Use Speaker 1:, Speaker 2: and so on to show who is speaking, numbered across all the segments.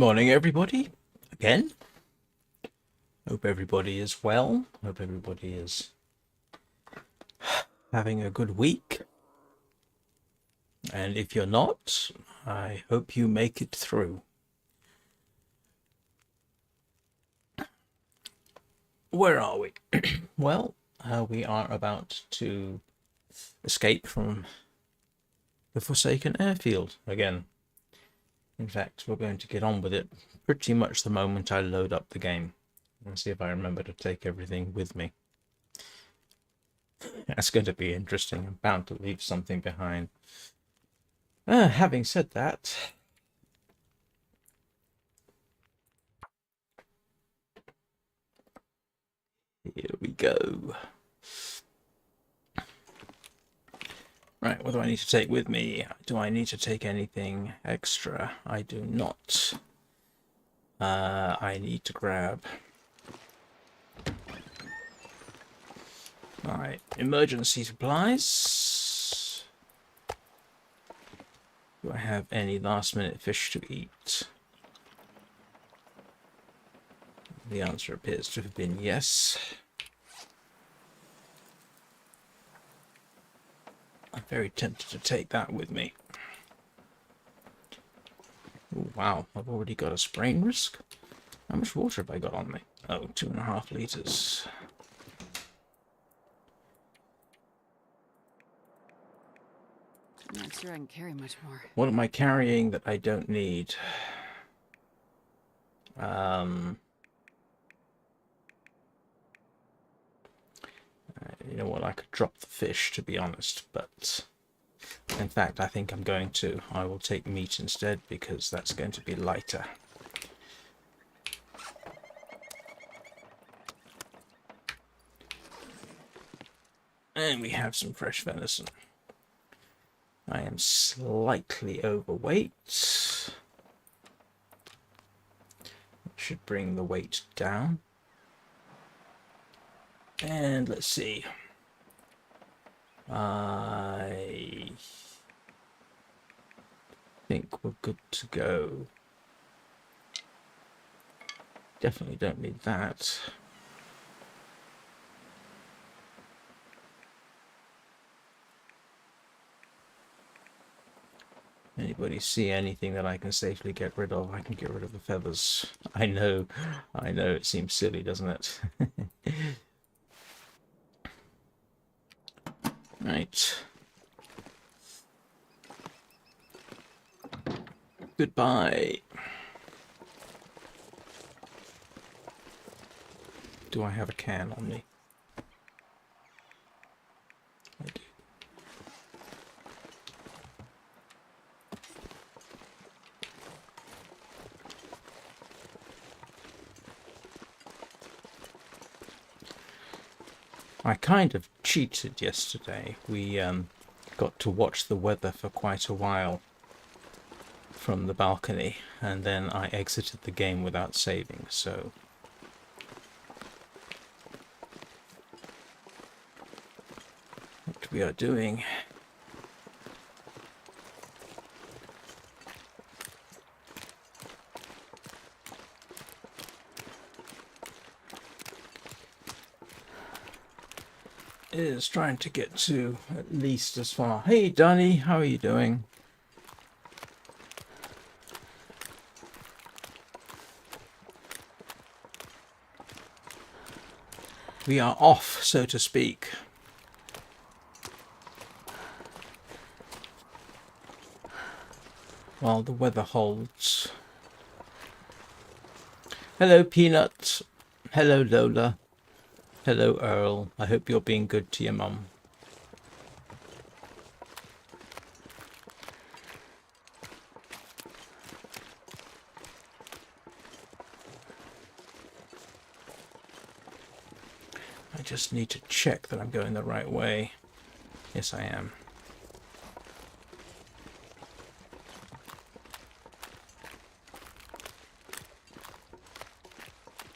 Speaker 1: Morning, everybody. Again. Hope everybody is well. Hope everybody is having a good week. And if you're not, I hope you make it through. Where are we? Well, we are about to escape from the Forsaken Airfield again. In fact, we're going to get on with it pretty much the moment I load up the game. And see if I remember to take everything with me. That's going to be interesting. I'm bound to leave something behind. Having said that, here we go. Right, what do I need to take with me? Do I need to take anything extra? I do not. I need to grab my emergency supplies. Do I have any last-minute fish to eat? The answer appears to have been yes. I'm very tempted to take that with me. Oh, wow, I've already got a sprain risk. How much water have I got on me? Oh, 2.5 litres.
Speaker 2: I'm not sure I can carry much more.
Speaker 1: What am I carrying that I don't need? You know what, I could drop the fish, to be honest, but in fact, I think I'm going to. I will take meat instead, because that's going to be lighter. And we have some fresh venison. I am slightly overweight. Should bring the weight down. And let's see. I think we're good to go. Definitely don't need that. Anybody see anything that I can safely get rid of? I can get rid of the feathers. I know, it seems silly, doesn't it? Right. Goodbye. Do I have a can on me? I do. I kind of cheated yesterday. We got to watch the weather for quite a while from the balcony, and then I exited the game without saving, so what we are doing is trying to get to at least as far. Hey Danny, how are you doing? We are off, so to speak. While the weather holds. Hello Peanut. Hello Lola. Hello, Earl. I hope you're being good to your mum. I just need to check that I'm going the right way. Yes, I am.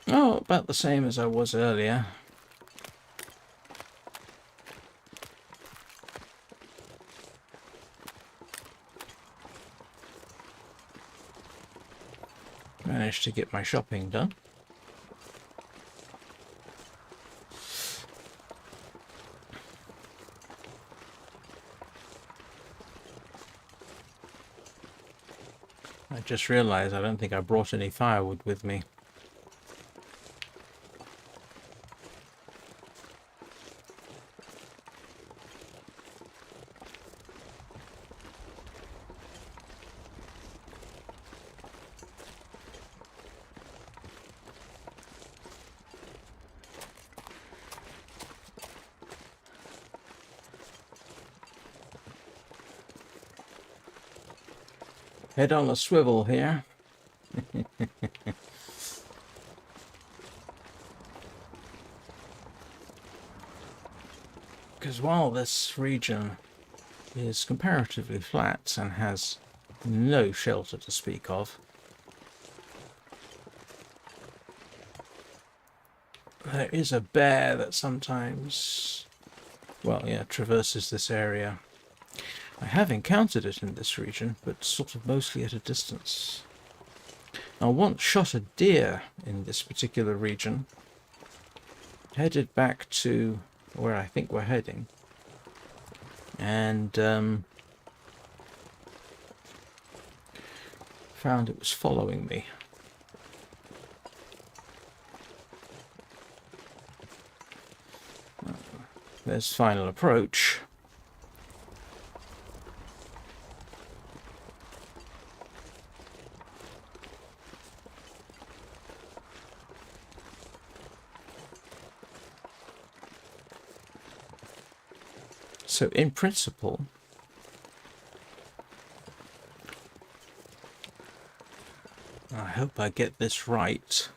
Speaker 1: Oh, about the same as I was earlier. managed to get my shopping done. I just realized I don't think I brought any firewood with me. Head on a swivel here. Because while this region is comparatively flat and has no shelter to speak of, there is a bear that sometimes, well, yeah, traverses this area. I have encountered it in this region, but sort of mostly at a distance. I once shot a deer in this particular region, headed back to where I think we're heading, and found it was following me. There's final approach. So in principle, I hope I get this right.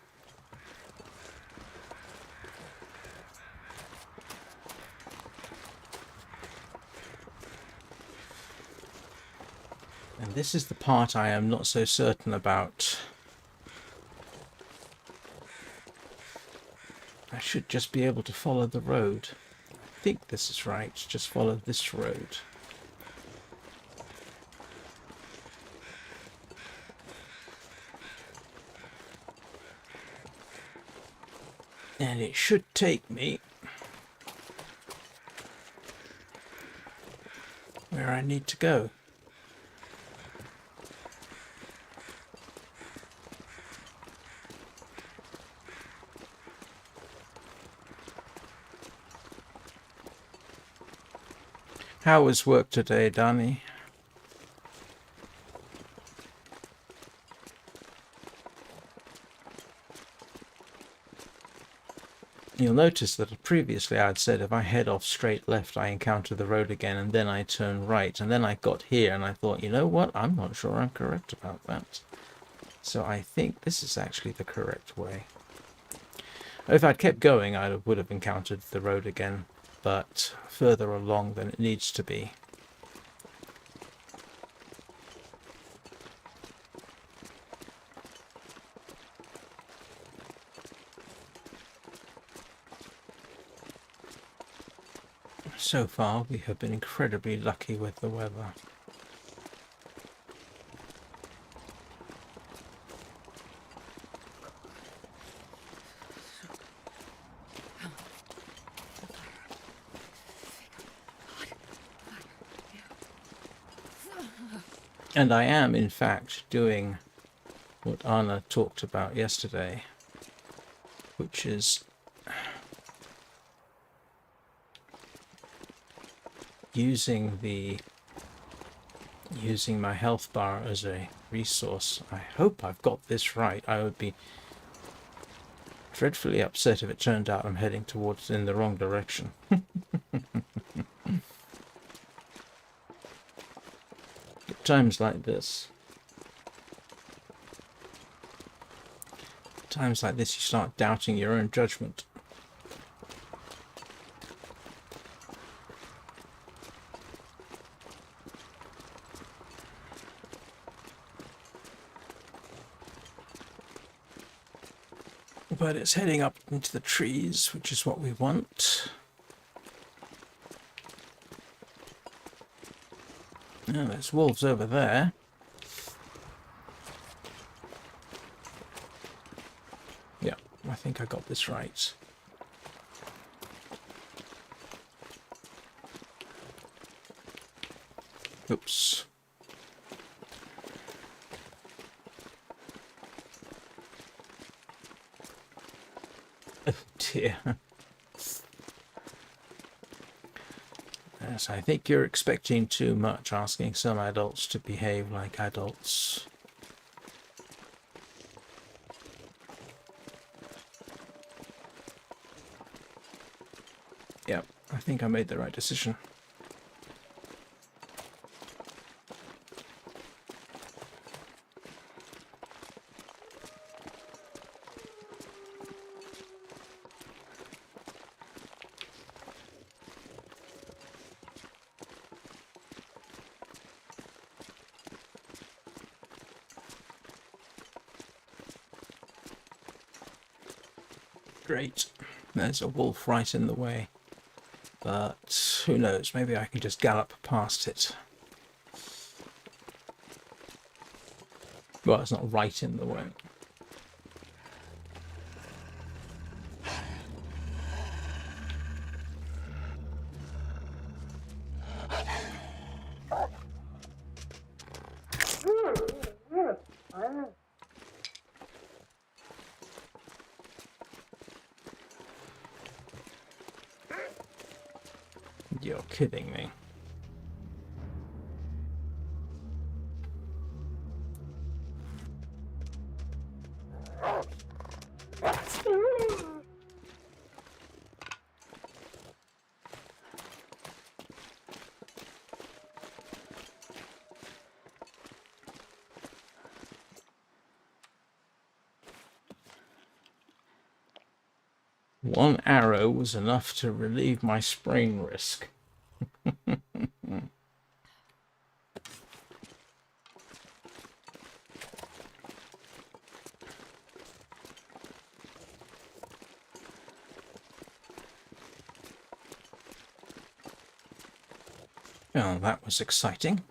Speaker 1: And this is the part I am not so certain about. I should just be able to follow the road. I think this is right. Just follow this road. And it should take me where I need to go. How was work today, Danny? You'll notice that previously I'd said if I head off straight left, I encounter the road again, and then I turn right. And then I got here and I thought, you know what? I'm not sure I'm correct about that. So I think this is actually the correct way. If I'd kept going, I would have encountered the road again, but further along than it needs to be. So far, we have been incredibly lucky with the weather. And I am, in fact, doing what Anna talked about yesterday, which is using my health bar as a resource. I hope I've got this right. I would be dreadfully upset if it turned out I'm heading towards in the wrong direction. At times like this, you start doubting your own judgment. But it's heading up into the trees, which is what we want. Now there's wolves over there. I think I got this right. Oops. Oh dear. Yes, I think you're expecting too much, asking some adults to behave like adults. Yep, I think I made the right decision. Great. There's a wolf right in the way. But who knows, maybe I can just gallop past it. Well, it's not right in the way. You're kidding me. One arrow was enough to relieve my sprain risk. Well, that was exciting.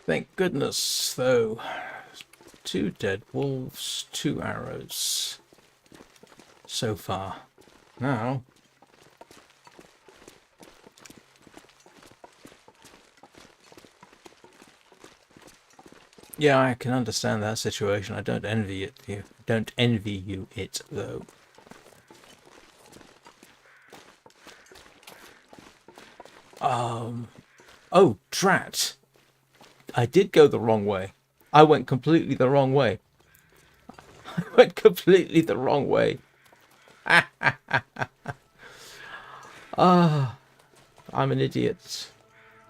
Speaker 1: Thank goodness, though. 2 dead wolves, 2 arrows. So far. Now... yeah, I can understand that situation. I don't envy it. You don't envy you it, though. Oh, drat. I did go the wrong way. I went completely the wrong way. I went completely the wrong way. Ah, I'm an idiot.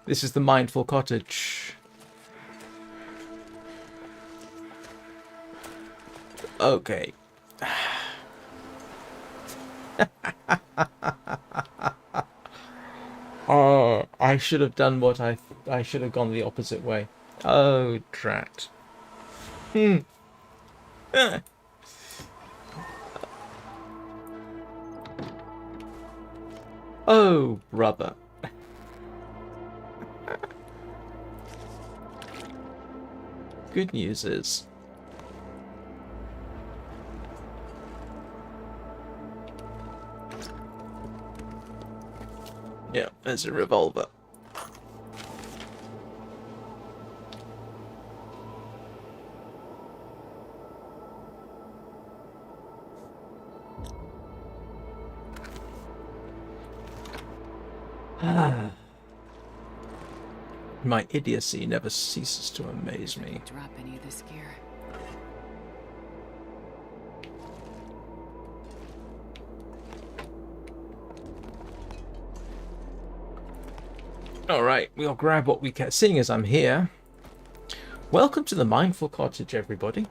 Speaker 1: This is the mindful cottage. Okay. Oh, I should have done what I should have gone the opposite way. Oh, drat. Oh, brother. Good news is... yeah, there's a revolver. My idiocy never ceases to amaze me.
Speaker 2: Drop any of this gear.
Speaker 1: Alright, we'll grab what we can. Seeing as I'm here, welcome to the Mindful Cottage, everybody.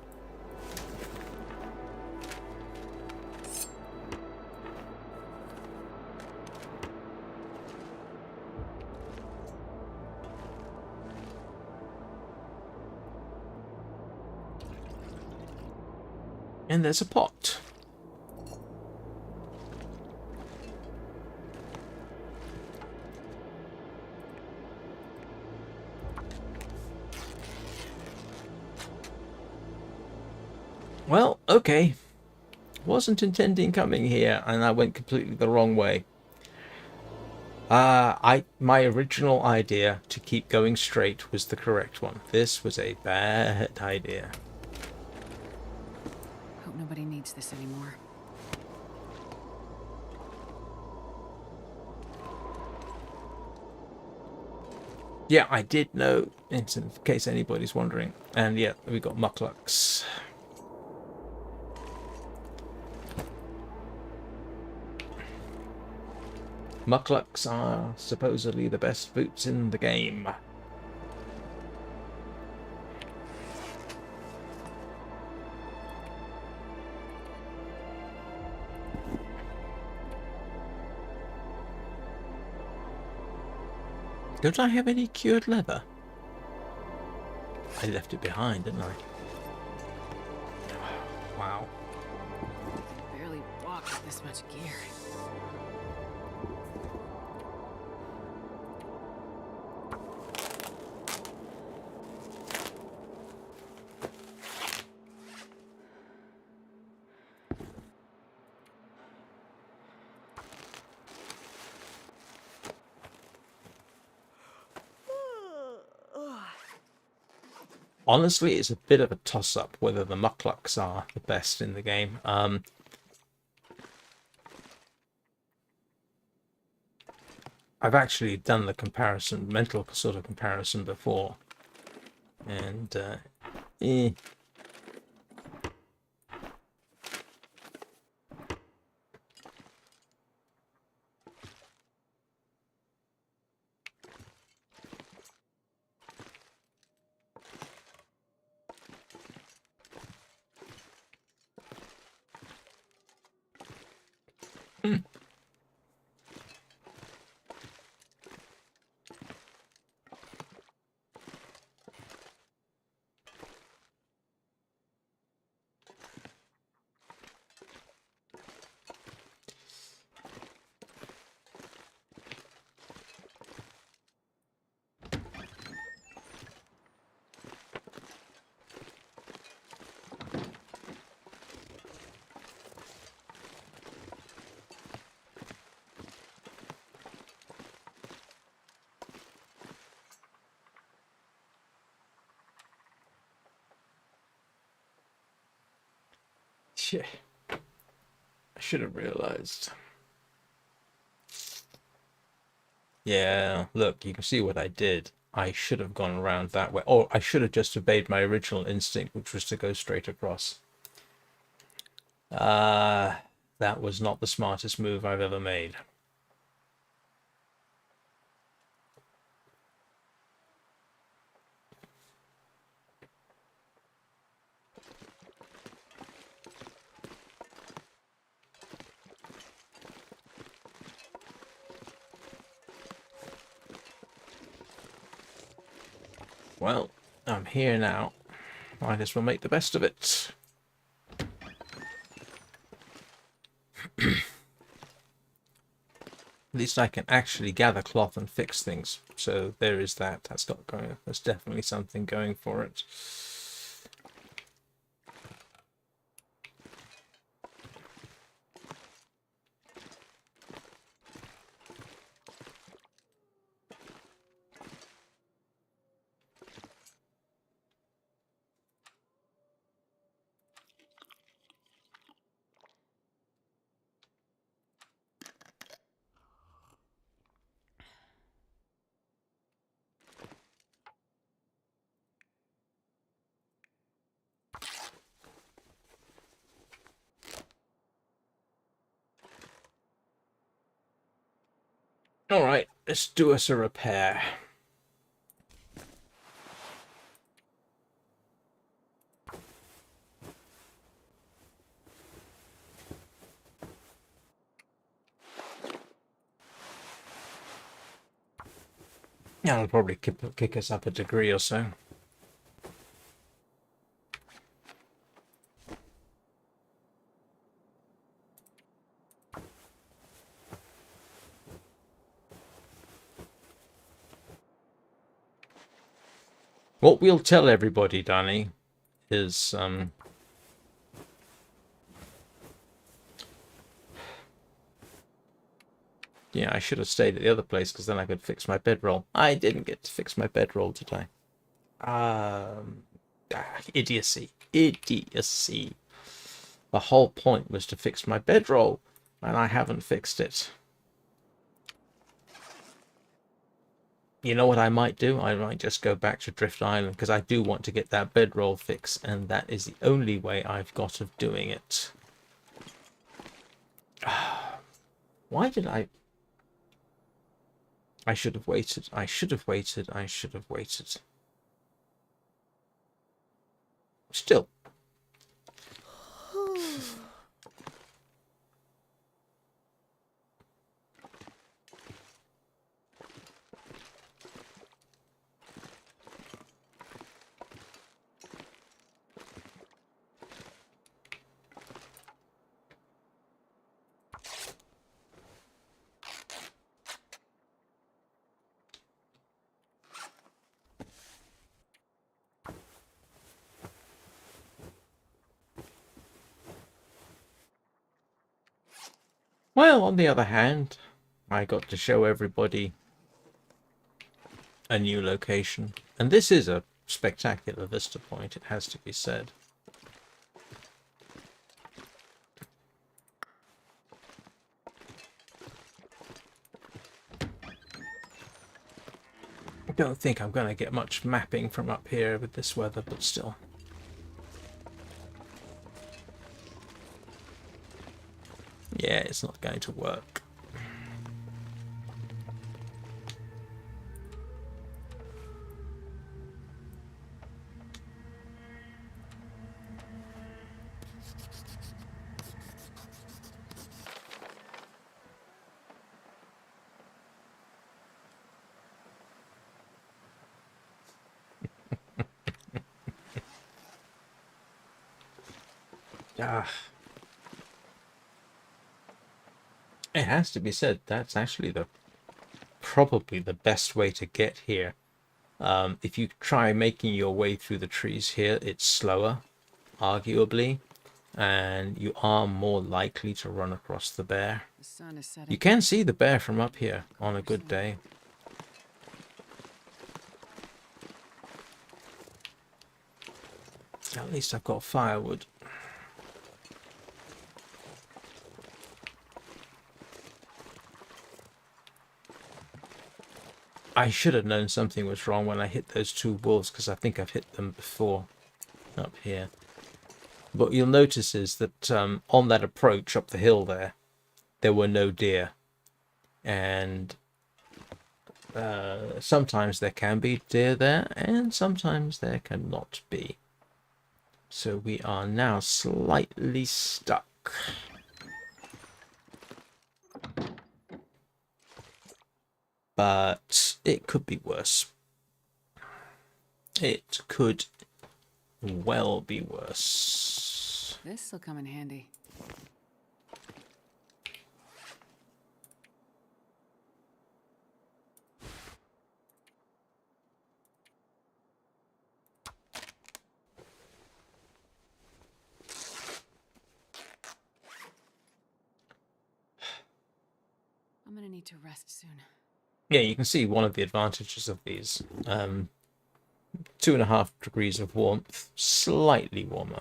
Speaker 1: And there's a pot. Well, okay. Wasn't intending coming here, and I went completely the wrong way. My original idea to keep going straight was the correct one. This was a bad idea.
Speaker 2: Hope nobody needs this anymore.
Speaker 1: Yeah, I did know, in case anybody's wondering. And yeah, we got mucklucks. Mucklucks are supposedly the best boots in the game. Don't I have any cured leather? I left it behind, didn't I? Wow.
Speaker 2: Barely walk with this much gear.
Speaker 1: Honestly, it's a bit of a toss-up whether the mucklucks are the best in the game. I've actually done the comparison, mental sort of comparison before, and eh. Shit. I should have realized. Yeah, look, you can see what I did. I should have gone around that way. Or I should have just obeyed my original instinct, which was to go straight across. That was not the smartest move I've ever made. Well, I'm here now. Might as well make the best of it. At least I can actually gather cloth and fix things. So there is that. That's got going. That's definitely something going for it. All right, let's do us a repair. Yeah, it'll probably kick us up a degree or so. What we'll tell everybody, Danny, is yeah, I should have stayed at the other place because then I could fix my bedroll. I didn't get to fix my bedroll today. Idiocy. Idiocy. The whole point was to fix my bedroll, and I haven't fixed it. You know what I might do? I might just go back to Drift Island because I do want to get that bedroll fixed, and that is the only way I've got of doing it. Why did I should have waited. I should have waited. I should have waited. Still. Well, on the other hand, I got to show everybody a new location. And this is a spectacular vista point, it has to be said. I don't think I'm going to get much mapping from up here with this weather, but still. Yeah, it's not going to work. It has to be said, that's actually probably the best way to get here. If you try making your way through the trees here, it's slower, arguably, and you are more likely to run across the bear.
Speaker 2: The sun is setting.
Speaker 1: You can see the bear from up here on a good day. At least I've got firewood. I should have known something was wrong when I hit those two wolves, because I think I've hit them before up here. But you'll notice is that on that approach up the hill there were no deer. And sometimes there can be deer there, and sometimes there cannot be. So we are now slightly stuck. But it could be worse. It could well be worse.
Speaker 2: This'll come in handy. I'm gonna need to rest soon.
Speaker 1: Yeah, you can see one of the advantages of these. 2.5 degrees of warmth, slightly warmer.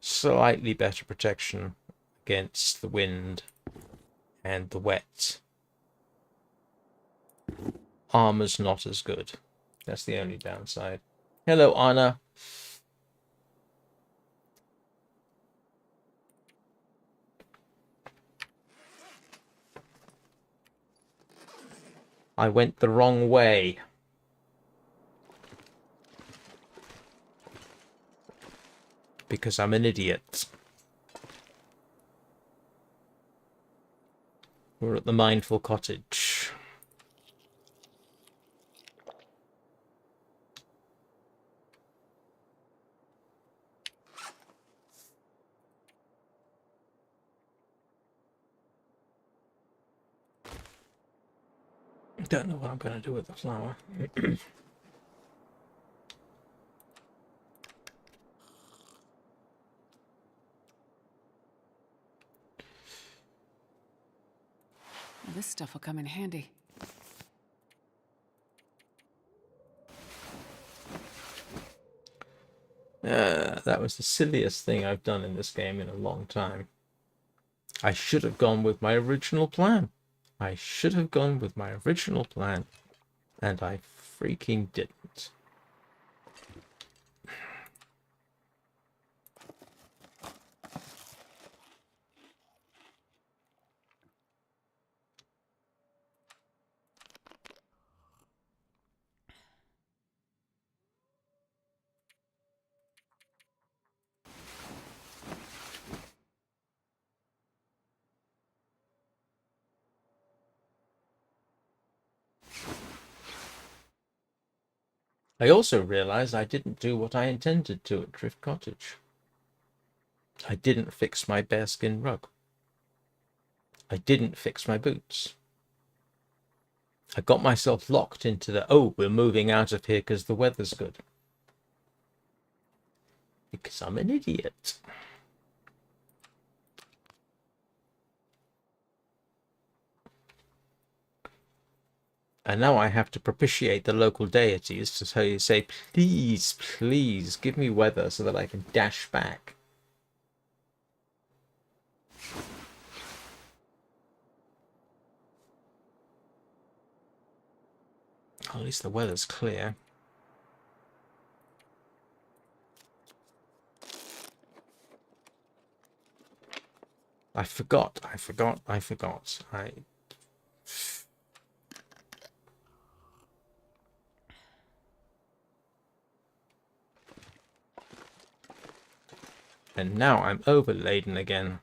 Speaker 1: Slightly better protection against the wind and the wet. Armor's not as good. That's the only downside. Hello, Anna. I went the wrong way. Because I'm an idiot. We're at the Mindful Cottage. Don't know what I'm going to do with the flower.
Speaker 2: This stuff will come in handy.
Speaker 1: That was the silliest thing I've done in this game in a long time. I should have gone with my original plan. I should have gone with my original plan. And I freaking didn't. I also realized I didn't do what I intended to at Drift Cottage. I didn't fix my bearskin rug. I didn't fix my boots. I got myself locked into the, oh, we're moving out of here because the weather's good. Because I'm an idiot. And now I have to propitiate the local deities to say, please, please, give me weather so that I can dash back. At least the weather's clear. I forgot. And now I'm overladen again.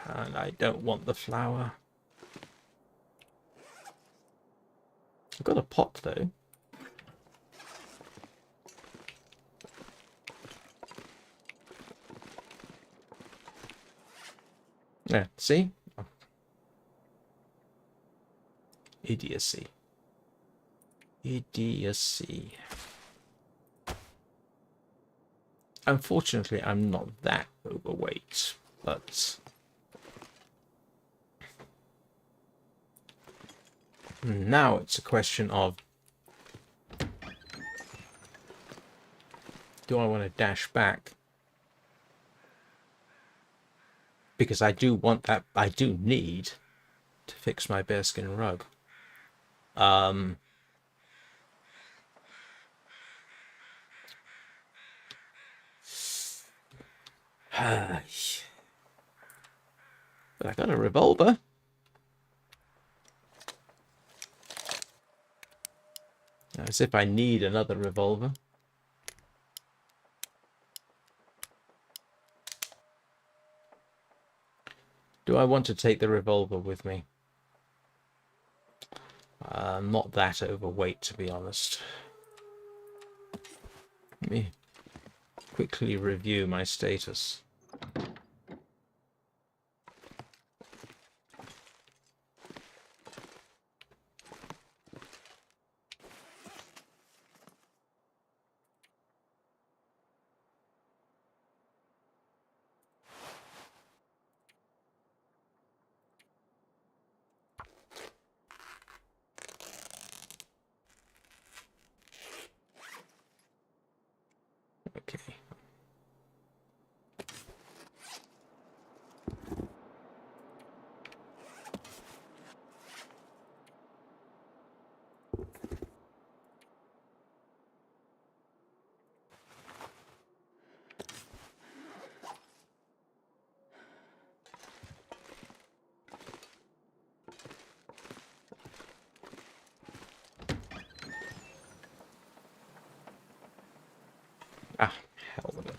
Speaker 1: And I don't want the flour. I've got a pot though. Yeah, see? Idiocy. Idiocy. Unfortunately, I'm not that overweight, but now it's a question of, do I want to dash back? Because I do want that, I do need to fix my bearskin rug. But I got a revolver. As if I need another revolver. Do I want to take the revolver with me? I'm not that overweight, to be honest. Let me quickly review my status. Okay. Ah, hell with it.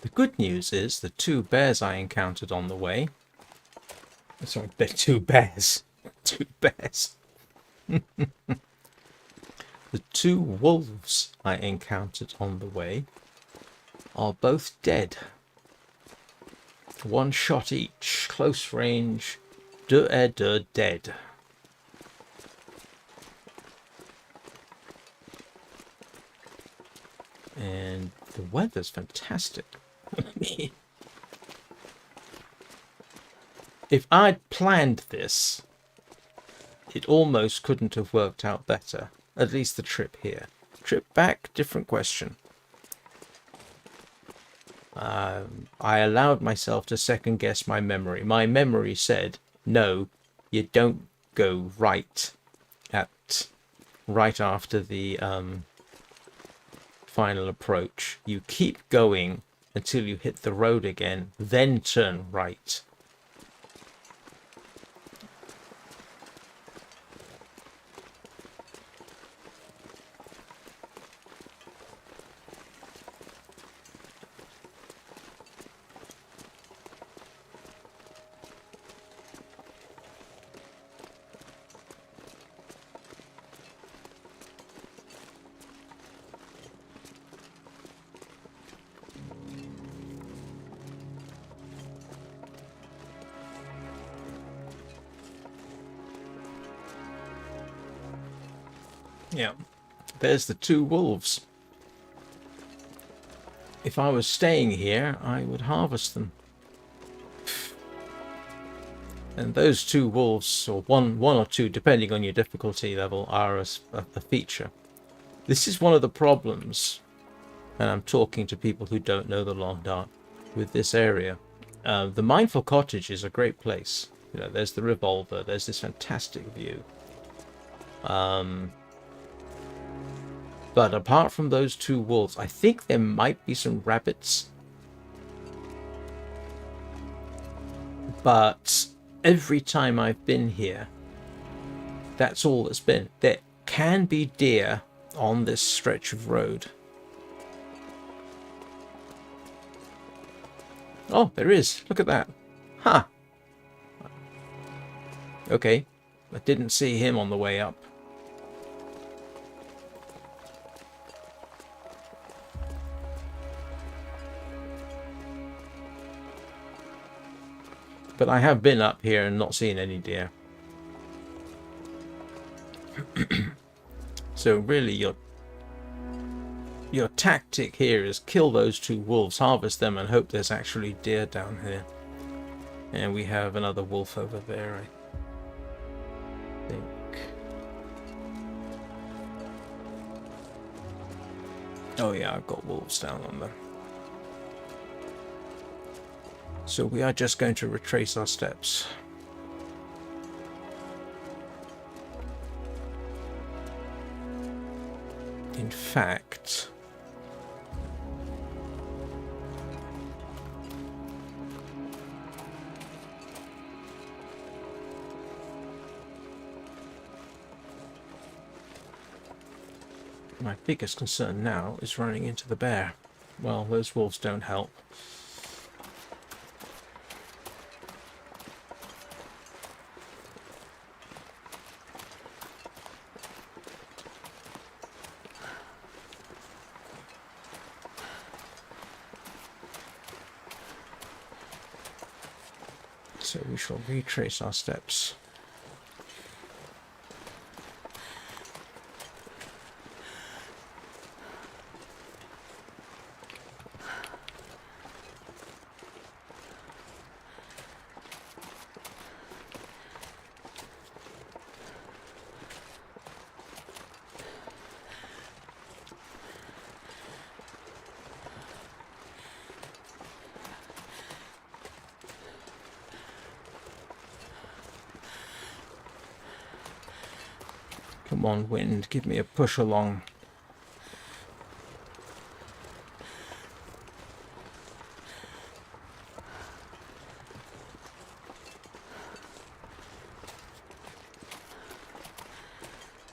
Speaker 1: The good news is the two bears I encountered on the way. Sorry, they're two bears. Two bears. The two wolves I encountered on the way are both dead. One shot each. Close range. Dead. And the weather's fantastic. If I'd planned this, it almost couldn't have worked out better. At least the trip here. Trip back, different question. I allowed myself to second guess my memory. My memory said, no, you don't go right after the final approach. You keep going until you hit the road again, then turn right. Yeah, there's the two wolves. If I was staying here, I would harvest them. And those two wolves, or one or two, depending on your difficulty level, are a feature. This is one of the problems, and I'm talking to people who don't know the Long Dark, with this area. The Mindful Cottage is a great place. You know, there's the Revolver, there's this fantastic view. But apart from those two wolves, I think there might be some rabbits. But every time I've been here, that's all that's been. There can be deer on this stretch of road. Oh, there is. Look at that. Huh. Okay. I didn't see him on the way up. But I have been up here and not seen any deer. So really your tactic here is kill those two wolves, harvest them, and hope there's actually deer down here. And we have another wolf over there, I think. Oh yeah, I've got wolves down on there. So we are just going to retrace our steps. In fact, my biggest concern now is running into the bear. Well, those wolves don't help. So we shall retrace our steps. Come on, wind, give me a push along.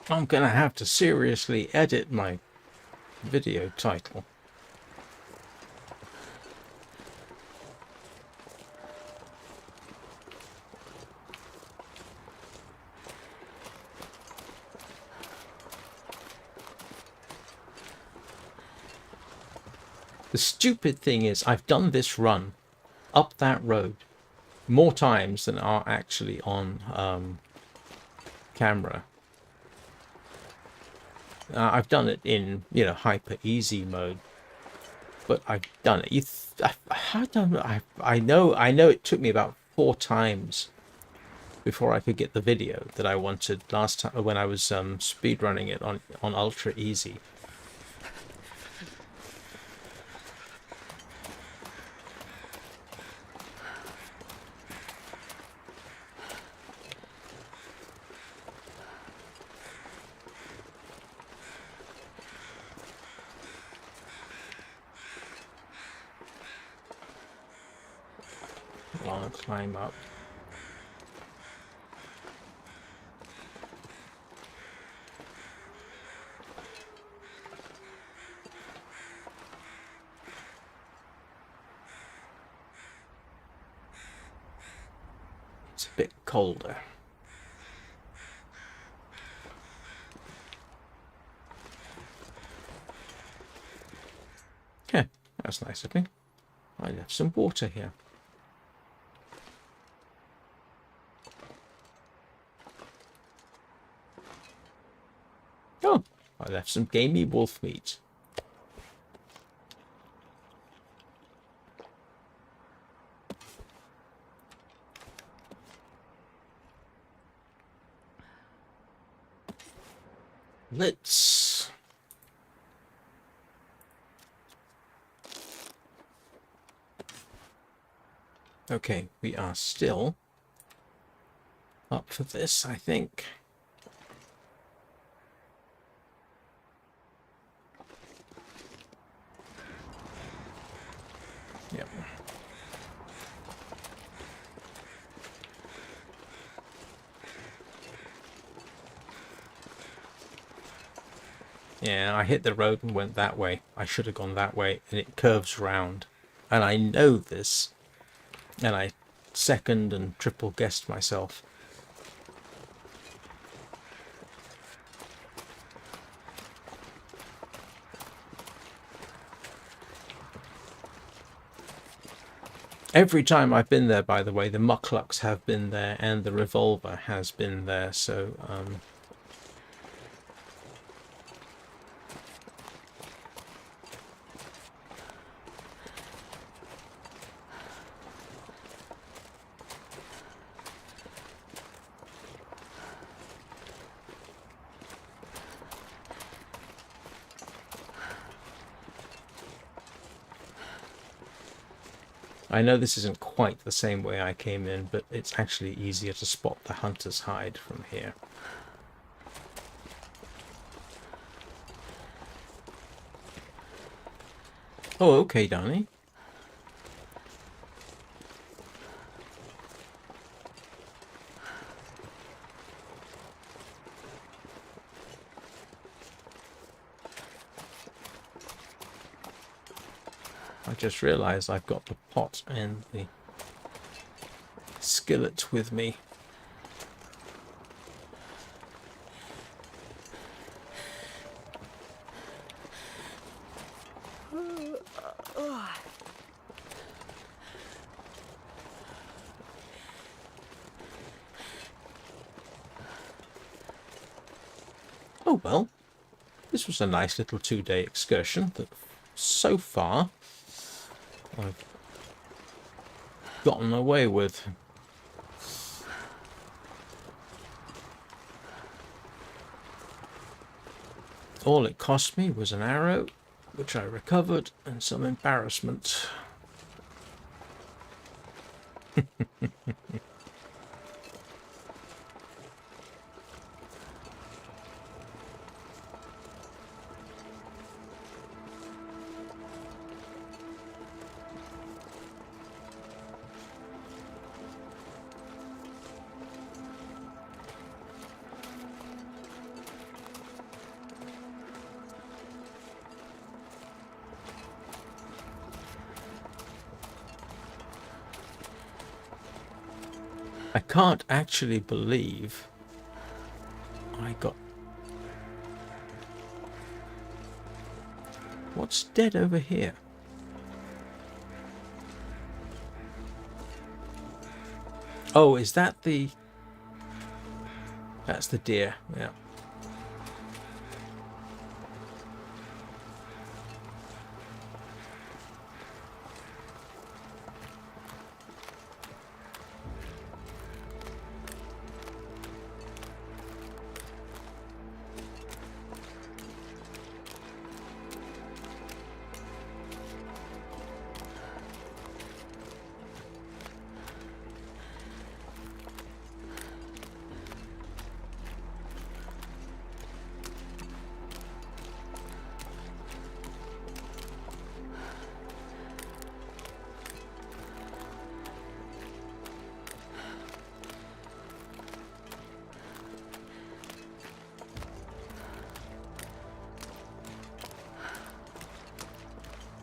Speaker 1: I'm gonna have to seriously edit my video title. The stupid thing is, I've done this run up that road more times than are actually on camera. I've done it in, you know, hyper easy mode, but I've done it. I don't know. I know it took me about 4 times before I could get the video that I wanted last time when I was speed running it on ultra easy. I'll climb up. It's a bit colder. Okay, that's nice of me. I left some water here. Oh, I left some gamey wolf meat. Let's... Okay, we are still up for this, I think. Yep. Yeah, I hit the road and went that way. I should have gone that way, and it curves round. And I know this, and I second and triple guessed myself. Every time I've been there, by the way, the mucklucks have been there and the revolver has been there, so I know this isn't quite the same way I came in, but it's actually easier to spot the hunter's hide from here. Oh, okay, Donnie. I just realised I've got the pot and the skillet with me. Oh well, this was a nice little 2-day excursion that so far I've gotten away with. All it cost me was an arrow, which I recovered, and some embarrassment. I can't actually believe I got... What's dead over here? Oh, is that the... That's the deer, yeah.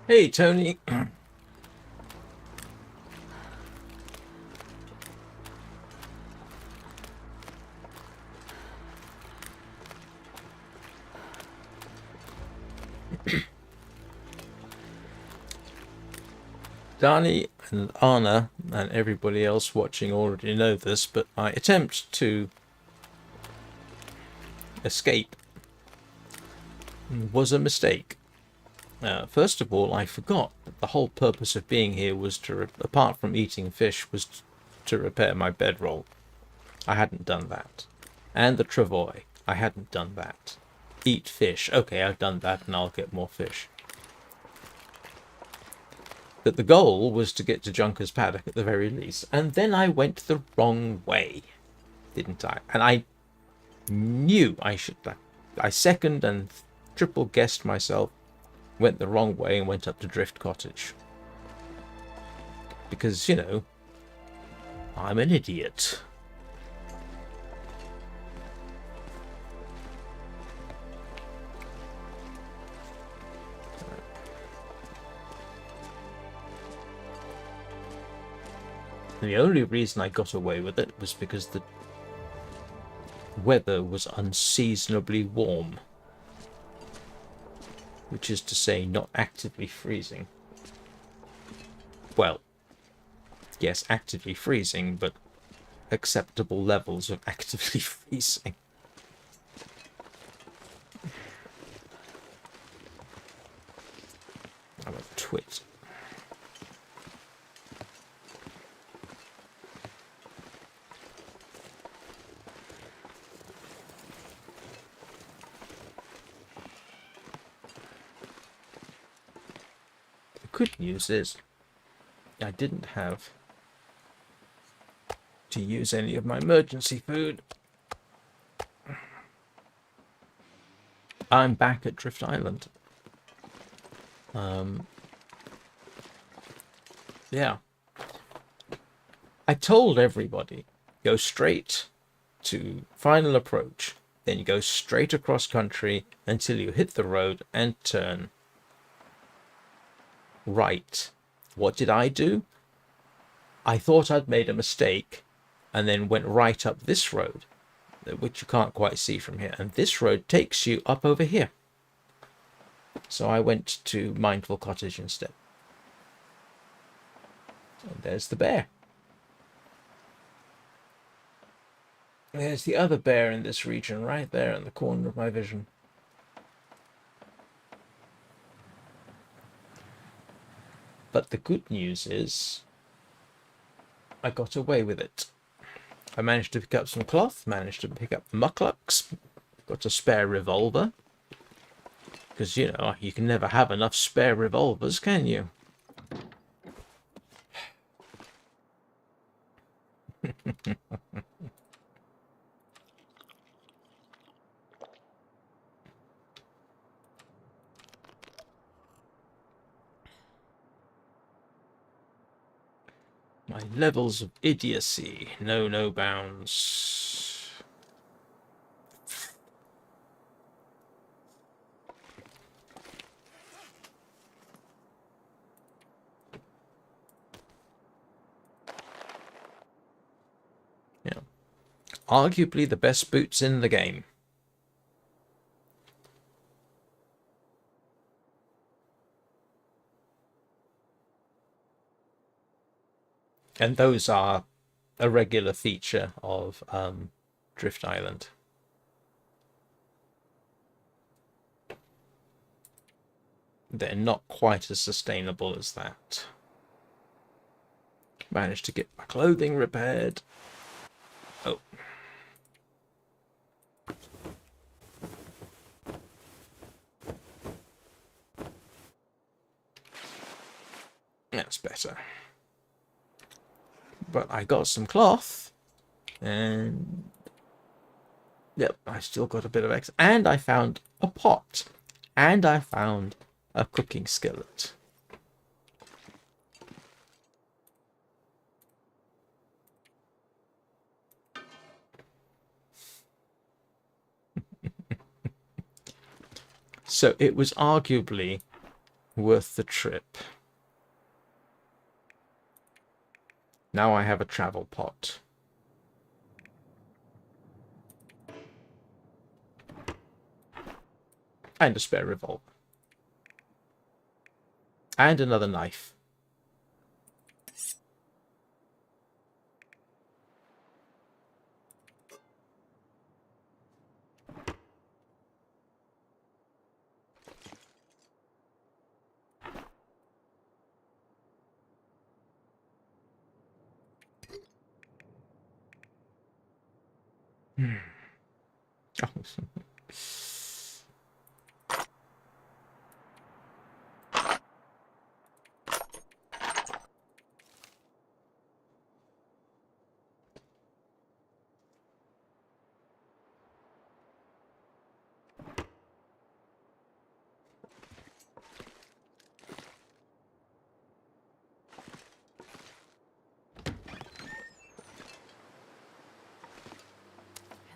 Speaker 1: Hey, Tony. Dani and Anna and everybody else watching already know this, but my attempt to escape was a mistake. First of all, I forgot that the whole purpose of being here was to, apart from eating fish, was to repair my bedroll. I hadn't done that. And the travois. I hadn't done that. Eat fish. Okay, I've done that and I'll get more fish. But the goal was to get to Junker's Paddock at the very least. And then I went the wrong way, didn't I? And I knew I should. I second and triple guessed myself, went the wrong way and went up to Drift Cottage. Because, you know, I'm an idiot. And the only reason I got away with it was because the weather was unseasonably warm. Which is to say, not actively freezing. Well, yes, actively freezing, but acceptable levels of actively freezing. I'm a twit. Good news is I didn't have to use any of my emergency food. I'm back at Drift Island. Yeah. I told everybody, go straight to final approach, then you go straight across country until you hit the road and turn right. What did I do? I thought I'd made a mistake and then went right up this road, which you can't quite see from here. And this road takes you up over here. So I went to Mindful Cottage instead. And there's the bear. There's the other bear in this region right there in the corner of my vision. But the good news is I got away with it. I managed to pick up some cloth, managed to pick up the mucklucks, got a spare revolver. Because, you know, you can never have enough spare revolvers, can you? My levels of idiocy know no bounds. Yeah. Arguably the best boots in the game. And those are a regular feature of Drift Island. They're not quite as sustainable as that. Managed to get my clothing repaired. Oh. That's better. But I got some cloth. And... yep, I still got a bit of extra. And I found a pot. And I found a cooking skillet. So it was arguably worth the trip. Now I have a travel pot. And a spare revolver. And another knife.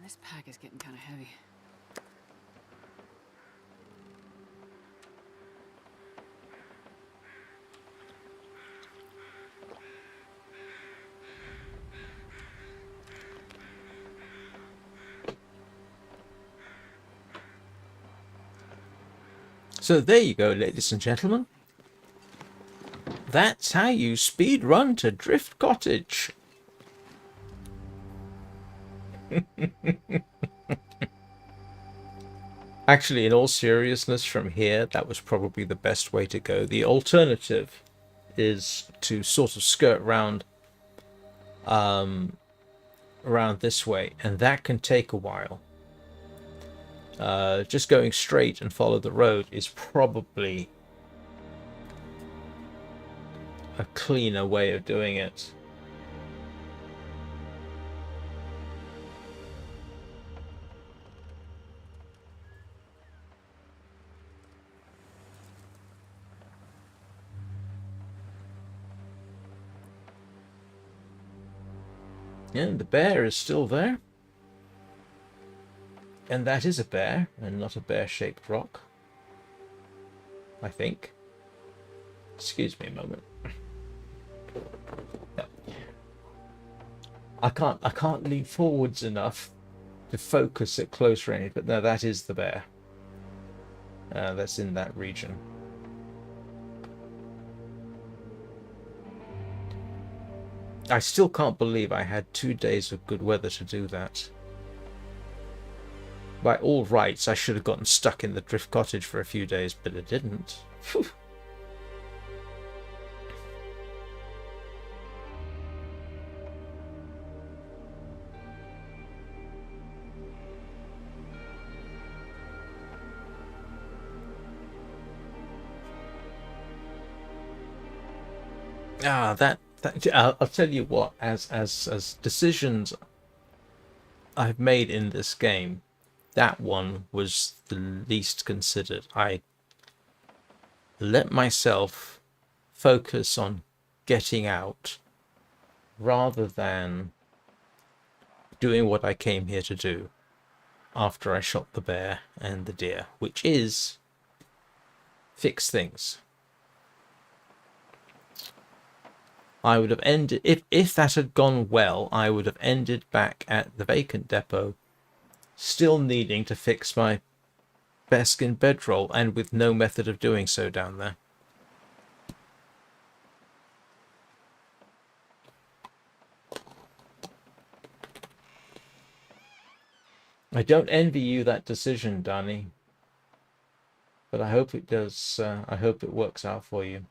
Speaker 2: This pack is getting kind of heavy.
Speaker 1: So there you go, ladies and gentlemen. That's how you speed run to Drift Cottage. Actually, in all seriousness, from here, that was probably the best way to go. The alternative is to sort of skirt round around this way, and that can take a while. Just going straight and follow the road is probably a cleaner way of doing it. Yeah, the bear is still there. And that is a bear, and not a bear-shaped rock. I think. Excuse me a moment. No. I can't lean forwards enough to focus at close range, but no, that is the bear. That's in that region. I still can't believe I had 2 days of good weather to do that. By all rights, I should have gotten stuck in the Drift Cottage for a few days, but I didn't. Whew. I'll tell you what, as decisions I've made in this game, that one was the least considered. I let myself focus on getting out rather than doing what I came here to do after I shot the bear and the deer, which is fix things. I would have ended, if that had gone well, I would have ended back at the Vacant Depot, still needing to fix my bearskin bedroll, and with no method of doing so down there. I don't envy you that decision, Danny. But I hope it does. I hope it works out for you.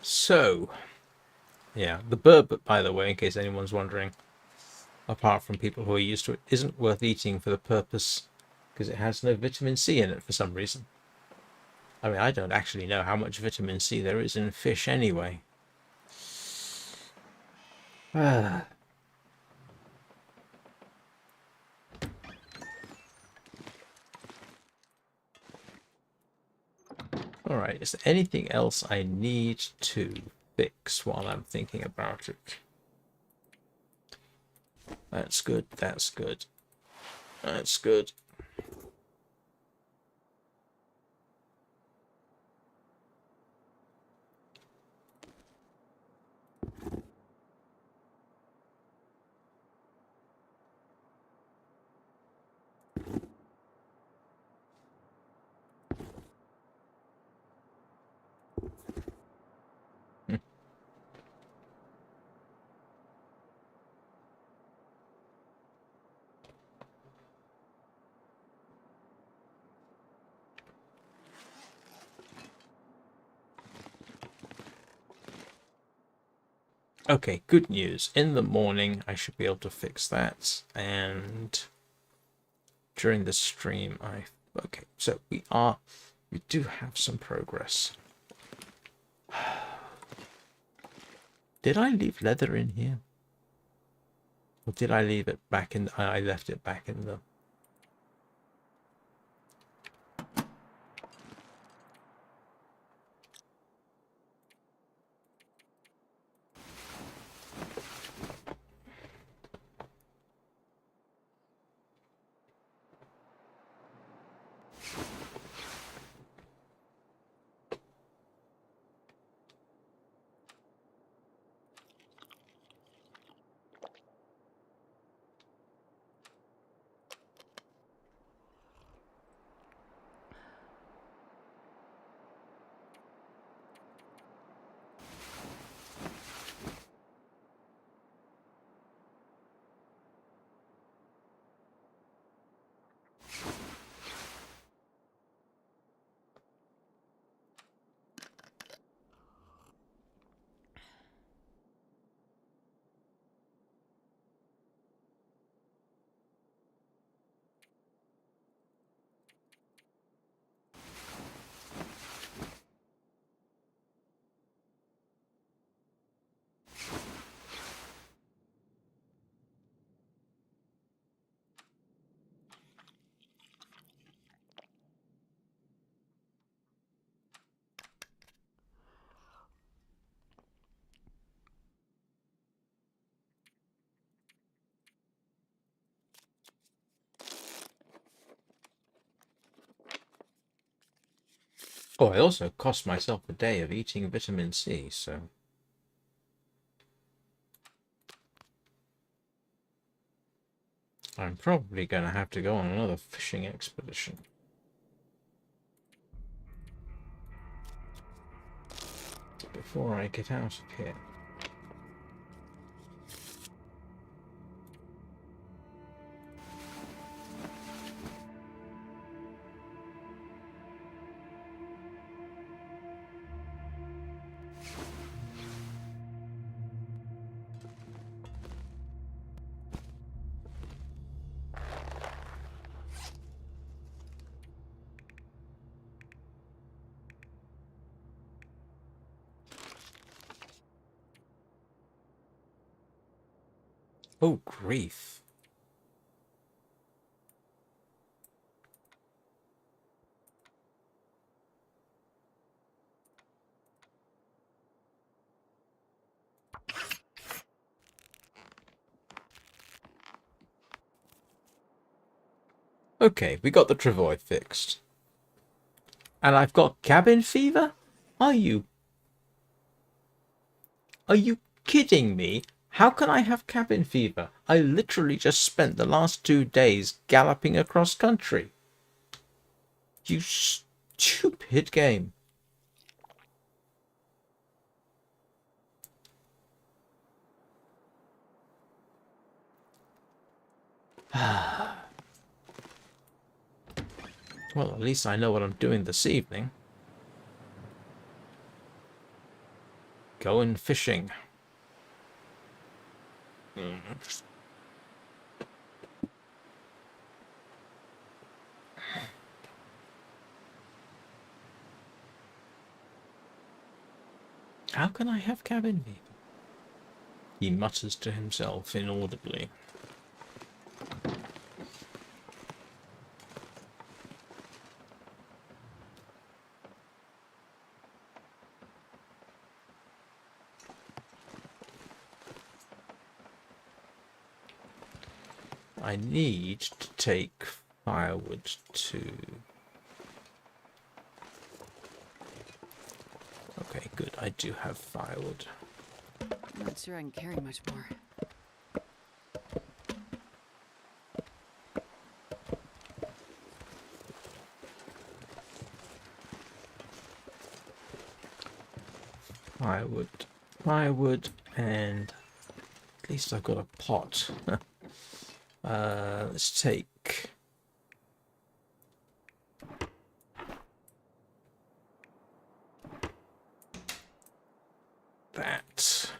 Speaker 1: So, yeah, the burbot, by the way, in case anyone's wondering, apart from people who are used to it, isn't worth eating for the purpose because it has no vitamin C in it for some reason. I mean, I don't actually know how much vitamin C there is in fish anyway. Ah. Alright, is there anything else I need to fix while I'm thinking about it? That's good, that's good. That's good. Okay, good news. In the morning, I should be able to fix that. And during the stream, okay, so we do have some progress. Did I leave leather in here? Or did I leave it back in? I left it back in the... Oh, I also cost myself a day of eating vitamin C, so... I'm probably going to have to go on another fishing expedition. Before I get out of here. Oh, grief. Okay, we got the travois fixed. And I've got cabin fever? Are you kidding me? How can I have cabin fever? I literally just spent the last 2 days galloping across country. You stupid game. Well, at least I know what I'm doing this evening. Going fishing. How can I have cabin fever? He mutters to himself inaudibly. I need to take firewood to... Okay, good. I do have firewood.
Speaker 2: I'm not sure I can carry much more.
Speaker 1: Firewood, and at least I've got a pot. Let's take... that.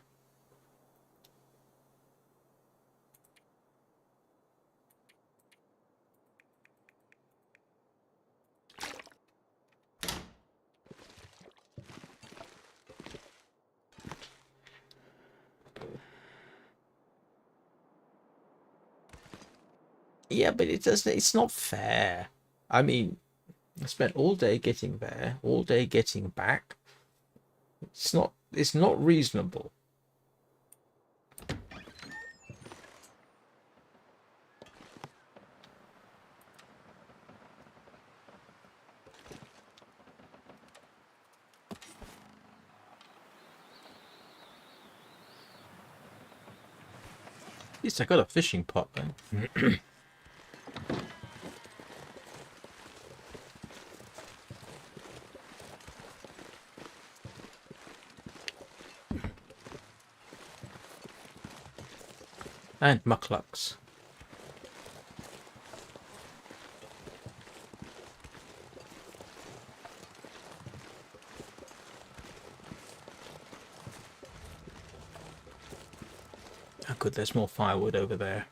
Speaker 1: Yeah, but it doesn't. It's not fair. I mean, I spent all day getting there, all day getting back. It's not. It's not reasonable. At least I got a fishing pot then. And mucklucks. Oh, good, there's more firewood over there.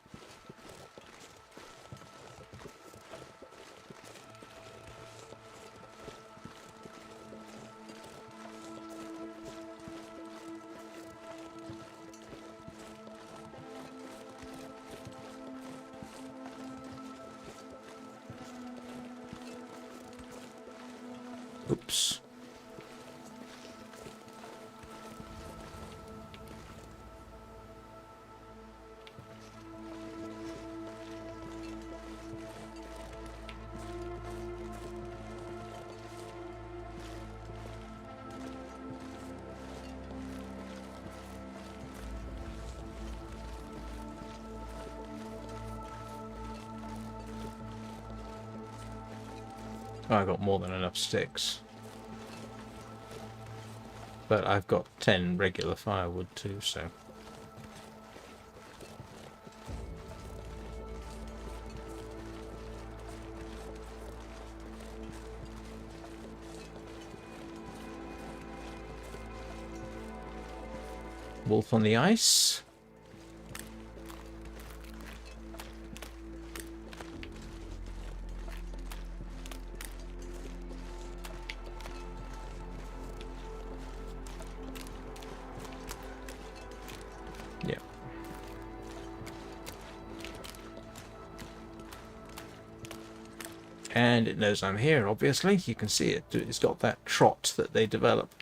Speaker 1: Oops. Oh, I got more than enough sticks. But I've got 10 regular firewood too, so... Wolf on the ice. Yeah. And it knows I'm here, obviously. You can see it. It's got that trot that they develop.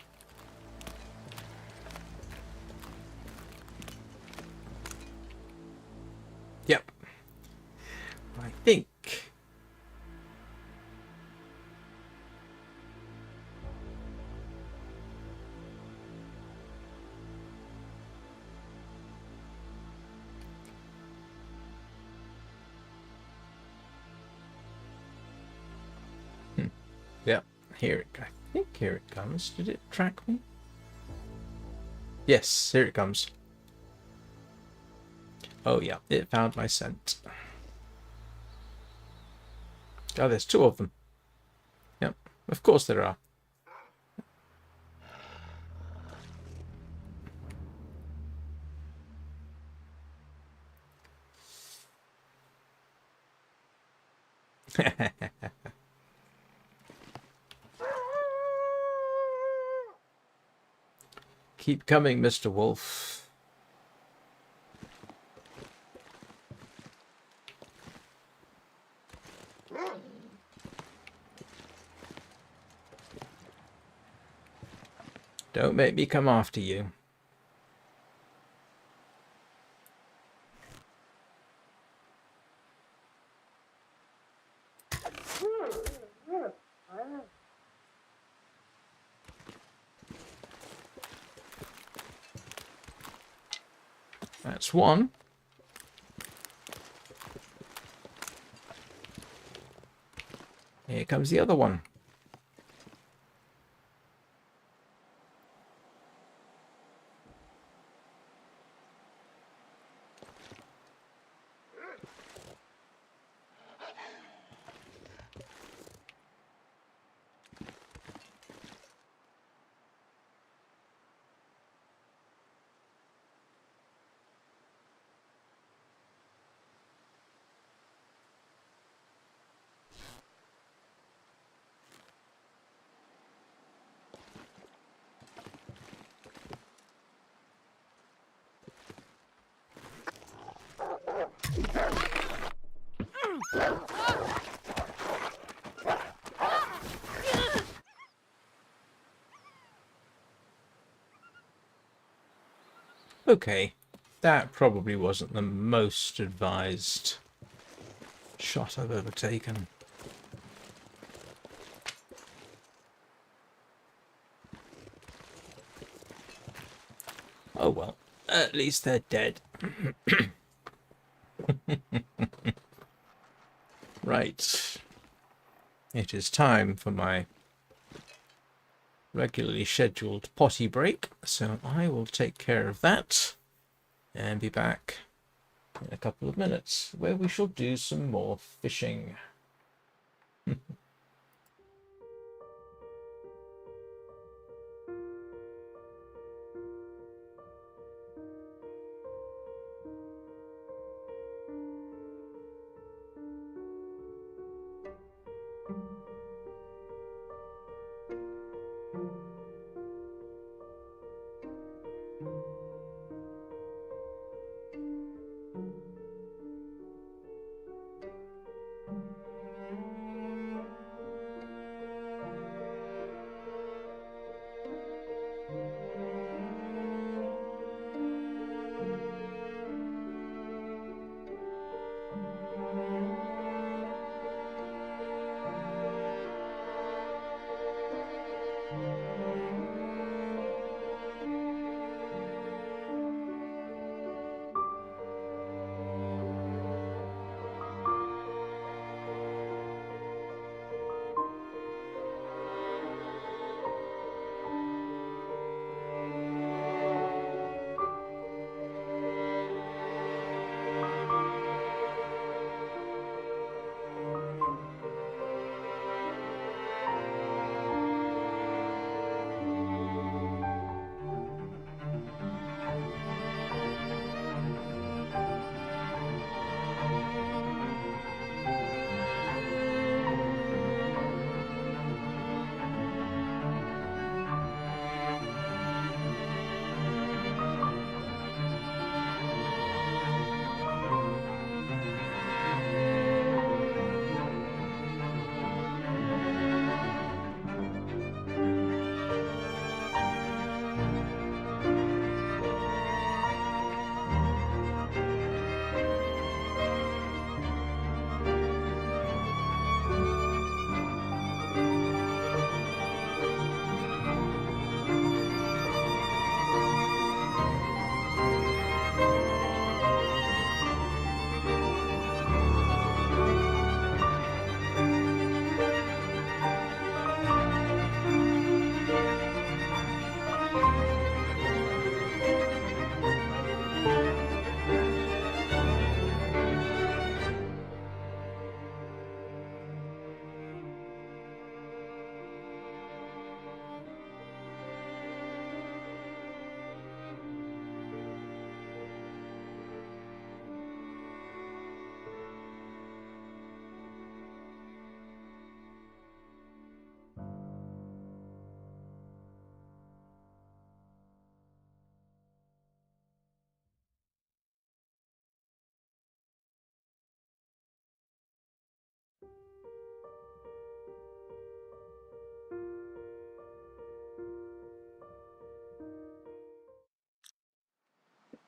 Speaker 1: Yep. I think... I think here it comes. Did it track me? Yes, here it comes. Oh yeah, it found my scent. Oh, there's two of them. Yep, of course there are. Keep coming, Mr. Wolf. Don't make me come after you. That's one. Here comes the other one. Okay, that probably wasn't the most advised shot I've ever taken. Oh well, at least they're dead. Right. It is time for my regularly scheduled potty break, so I will take care of that and be back in a couple of minutes, where we shall do some more fishing.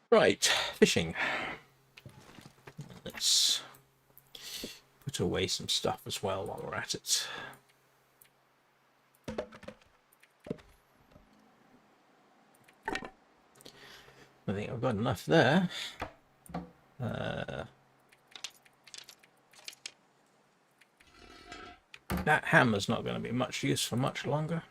Speaker 1: Right, fishing. Let's put away some stuff as well while we're at it. I think I've got enough there. That hammer's not going to be much use for much longer.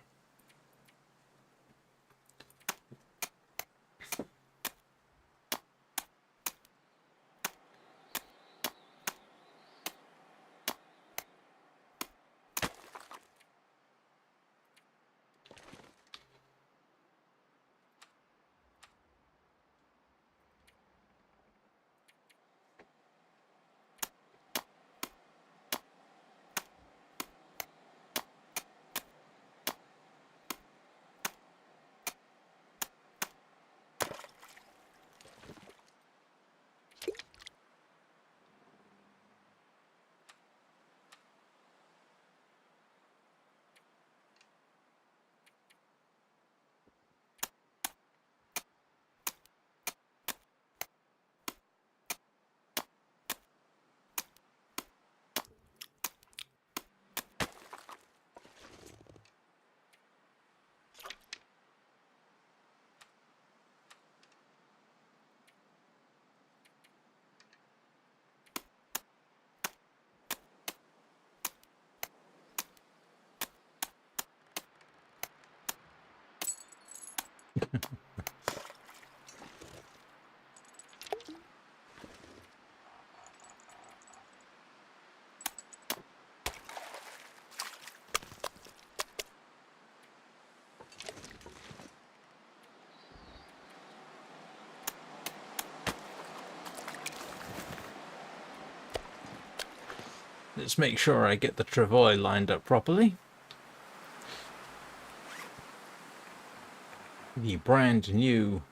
Speaker 1: Let's make sure I get the travois lined up properly. The brand new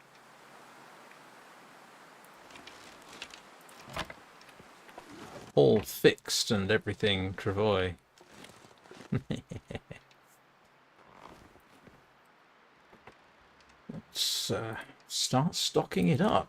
Speaker 1: all fixed and everything travois. Let's start stocking it up.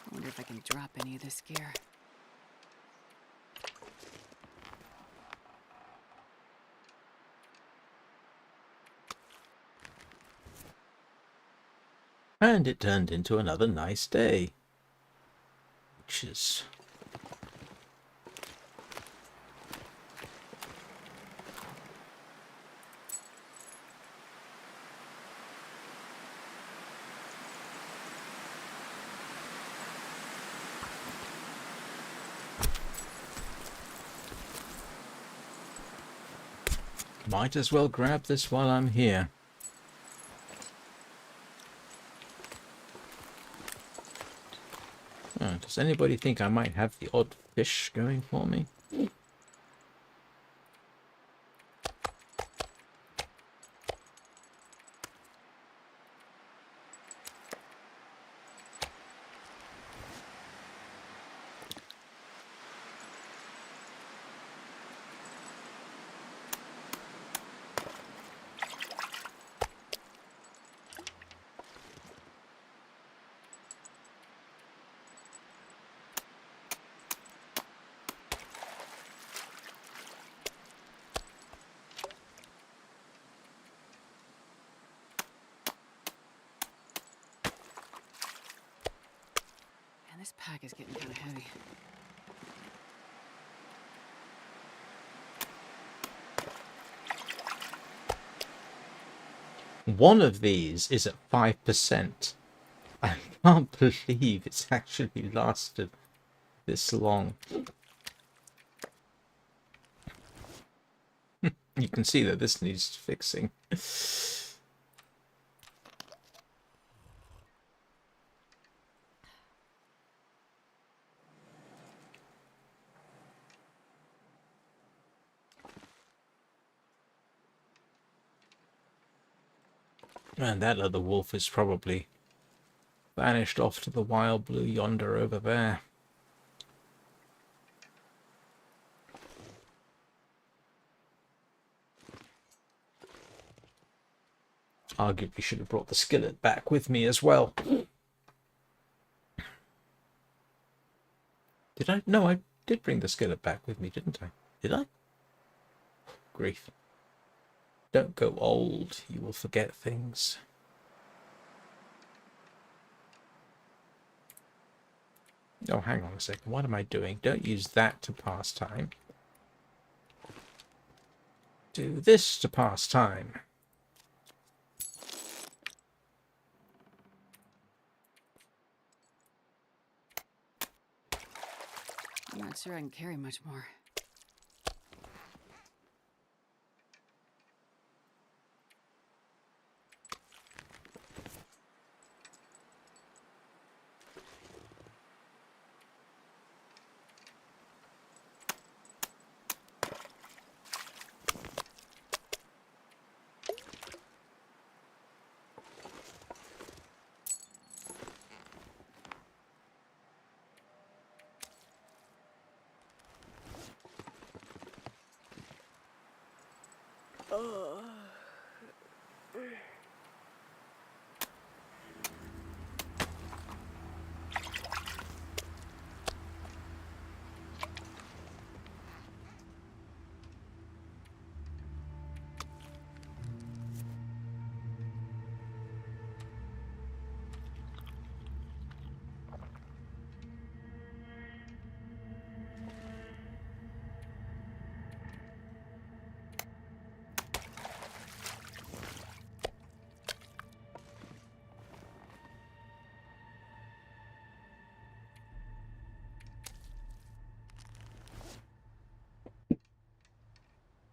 Speaker 2: I wonder if I can drop any of this gear.
Speaker 1: And it turned into another nice day. Which is... might as well grab this while I'm here. Oh, does anybody think I might have the odd fish going for me?
Speaker 2: Man, this pack is getting kind of heavy.
Speaker 1: One of these is at 5%. I can't believe it's actually lasted this long. You can see that this needs fixing. And that other wolf is probably vanished off to the wild blue yonder over there. Arguably should have brought the skillet back with me as well. Did I? No, I did bring the skillet back with me, didn't I? Did I? Grief. Don't go old. You will forget things. Oh, hang on a second. What am I doing? Don't use that to pass time. Do this to pass time.
Speaker 2: I'm not sure I can carry much more.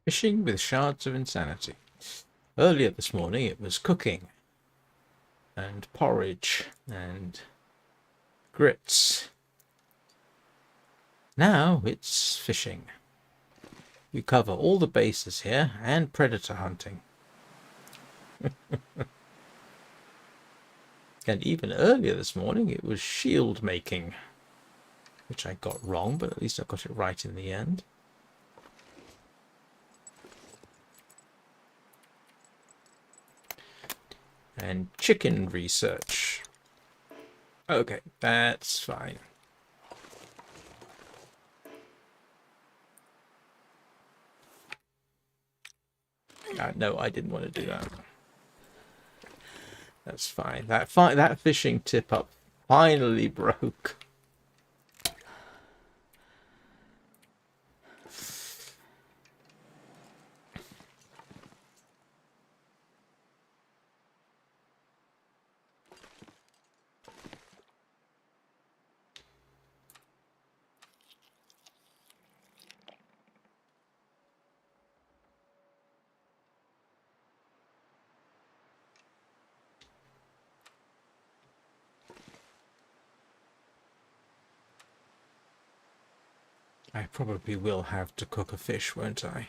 Speaker 1: Fishing with shards of insanity. Earlier this morning it was cooking and porridge and grits. Now it's fishing. We cover all the bases here and predator hunting. And even earlier this morning it was shield making, which I got wrong, but at least I got it right in the end. And chicken research. Okay, that's fine. No, I didn't want to do that. That's fine. That fishing tip up finally broke. I probably will have to cook a fish, won't I?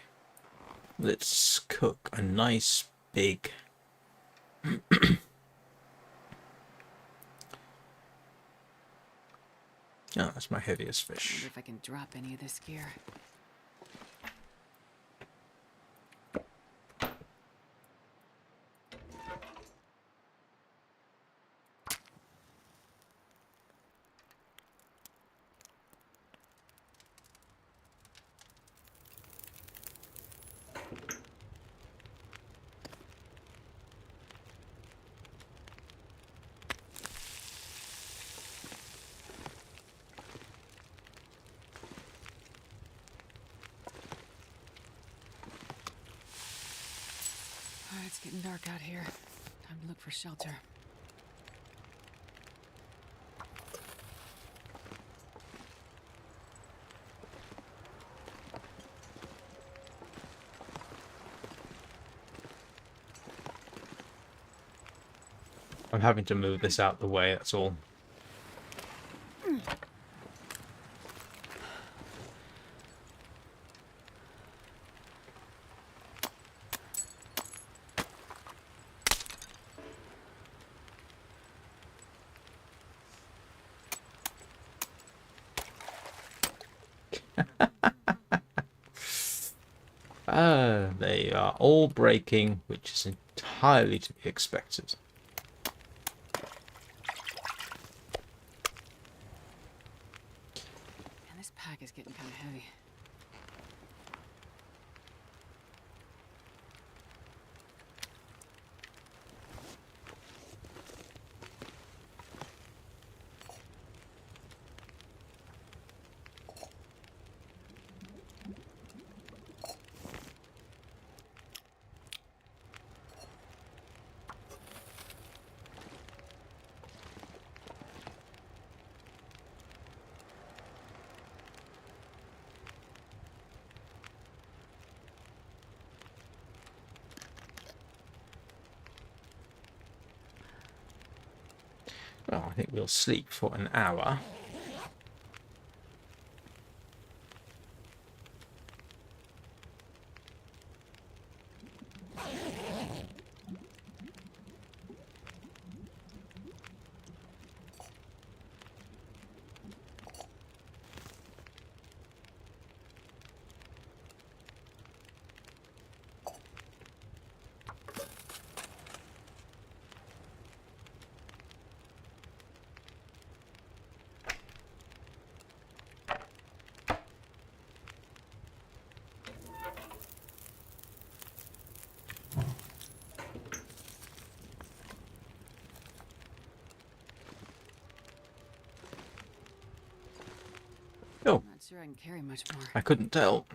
Speaker 1: Let's cook a nice big... Oh, that's my heaviest
Speaker 2: I
Speaker 1: fish.
Speaker 2: wonder if I can drop any of this gear. Oh, it's getting dark out here. Time to look for shelter.
Speaker 1: I'm having to move this out the way, that's all. They are all breaking, which is entirely to be expected.
Speaker 2: Man, this pack is getting kind of heavy.
Speaker 1: Well, I think we'll sleep for an hour. Oh,
Speaker 2: I'm not sure I can carry much more.
Speaker 1: I couldn't tell.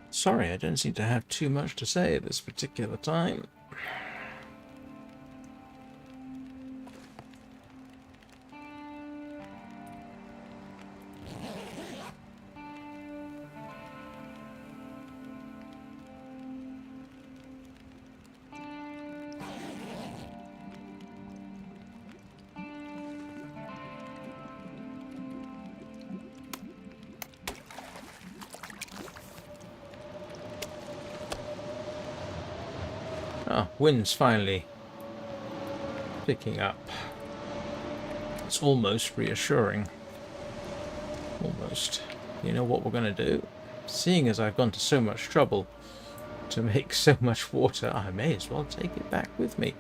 Speaker 1: Sorry, I don't seem to have too much to say at this particular time. Ah, wind's finally picking up. It's almost reassuring. Almost. You know what we're going to do? Seeing as I've gone to so much trouble to make so much water, I may as well take it back with me.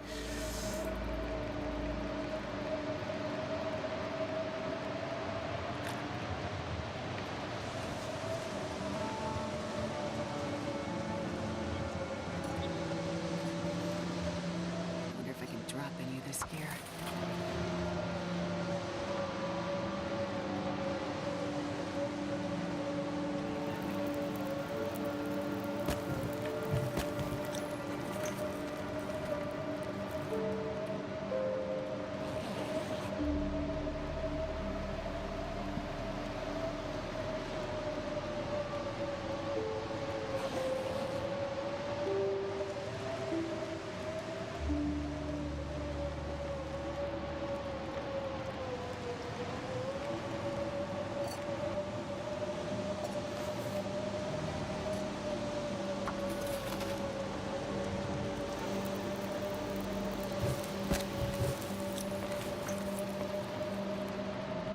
Speaker 2: I wonder if I can drop any of this gear.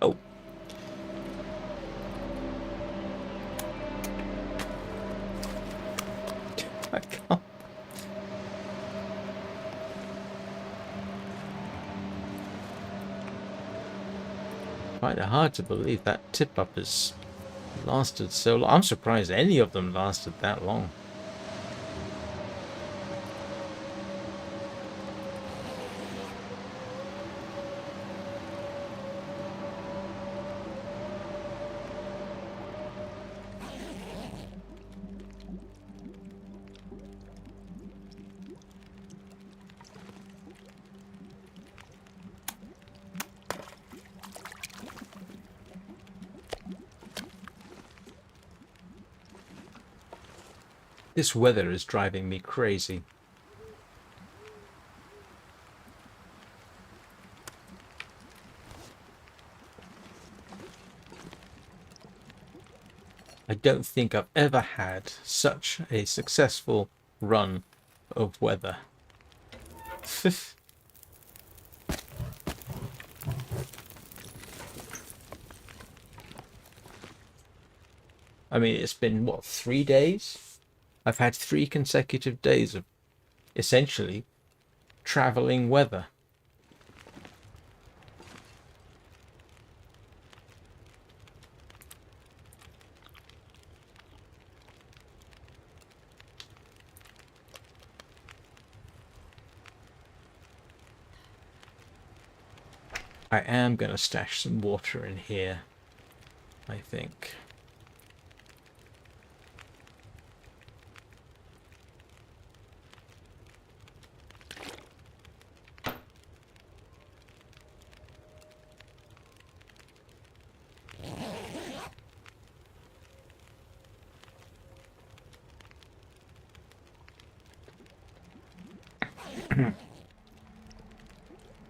Speaker 1: Oh. I can't. Quite hard to believe that tip up has lasted so long. I'm surprised any of them lasted that long. This weather is driving me crazy. I don't think I've ever had such a successful run of weather. I mean, it's been, what, 3 days? I've had 3 consecutive days of essentially traveling weather. I am going to stash some water in here, I think.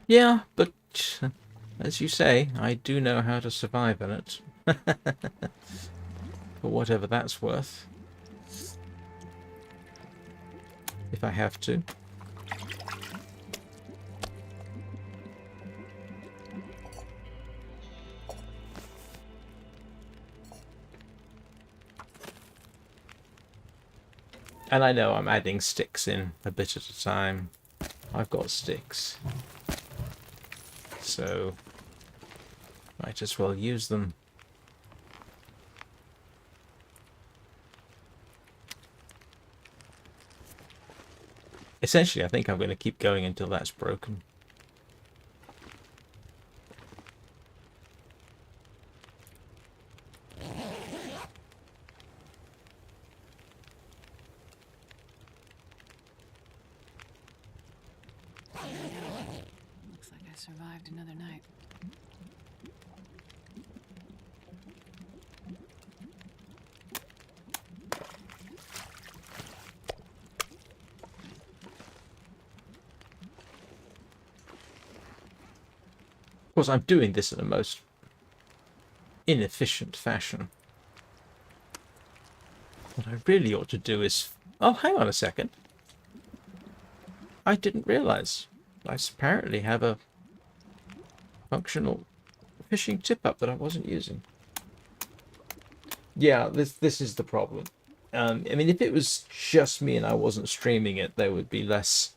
Speaker 1: Yeah, but as you say, I do know how to survive in it. For whatever that's worth. If I have to. And I know I'm adding sticks in a bit at a time. I've got sticks. So might as well use them. Essentially, I think I'm going to keep going until that's broken.
Speaker 2: Looks like I survived another night.
Speaker 1: Of course, I'm doing this in the most inefficient fashion. What I really ought to do is... Oh, hang on a second. I didn't realize. I apparently have a functional fishing tip up that I wasn't using. Yeah, this is the problem. I mean, if it was just me and I wasn't streaming it, there would be less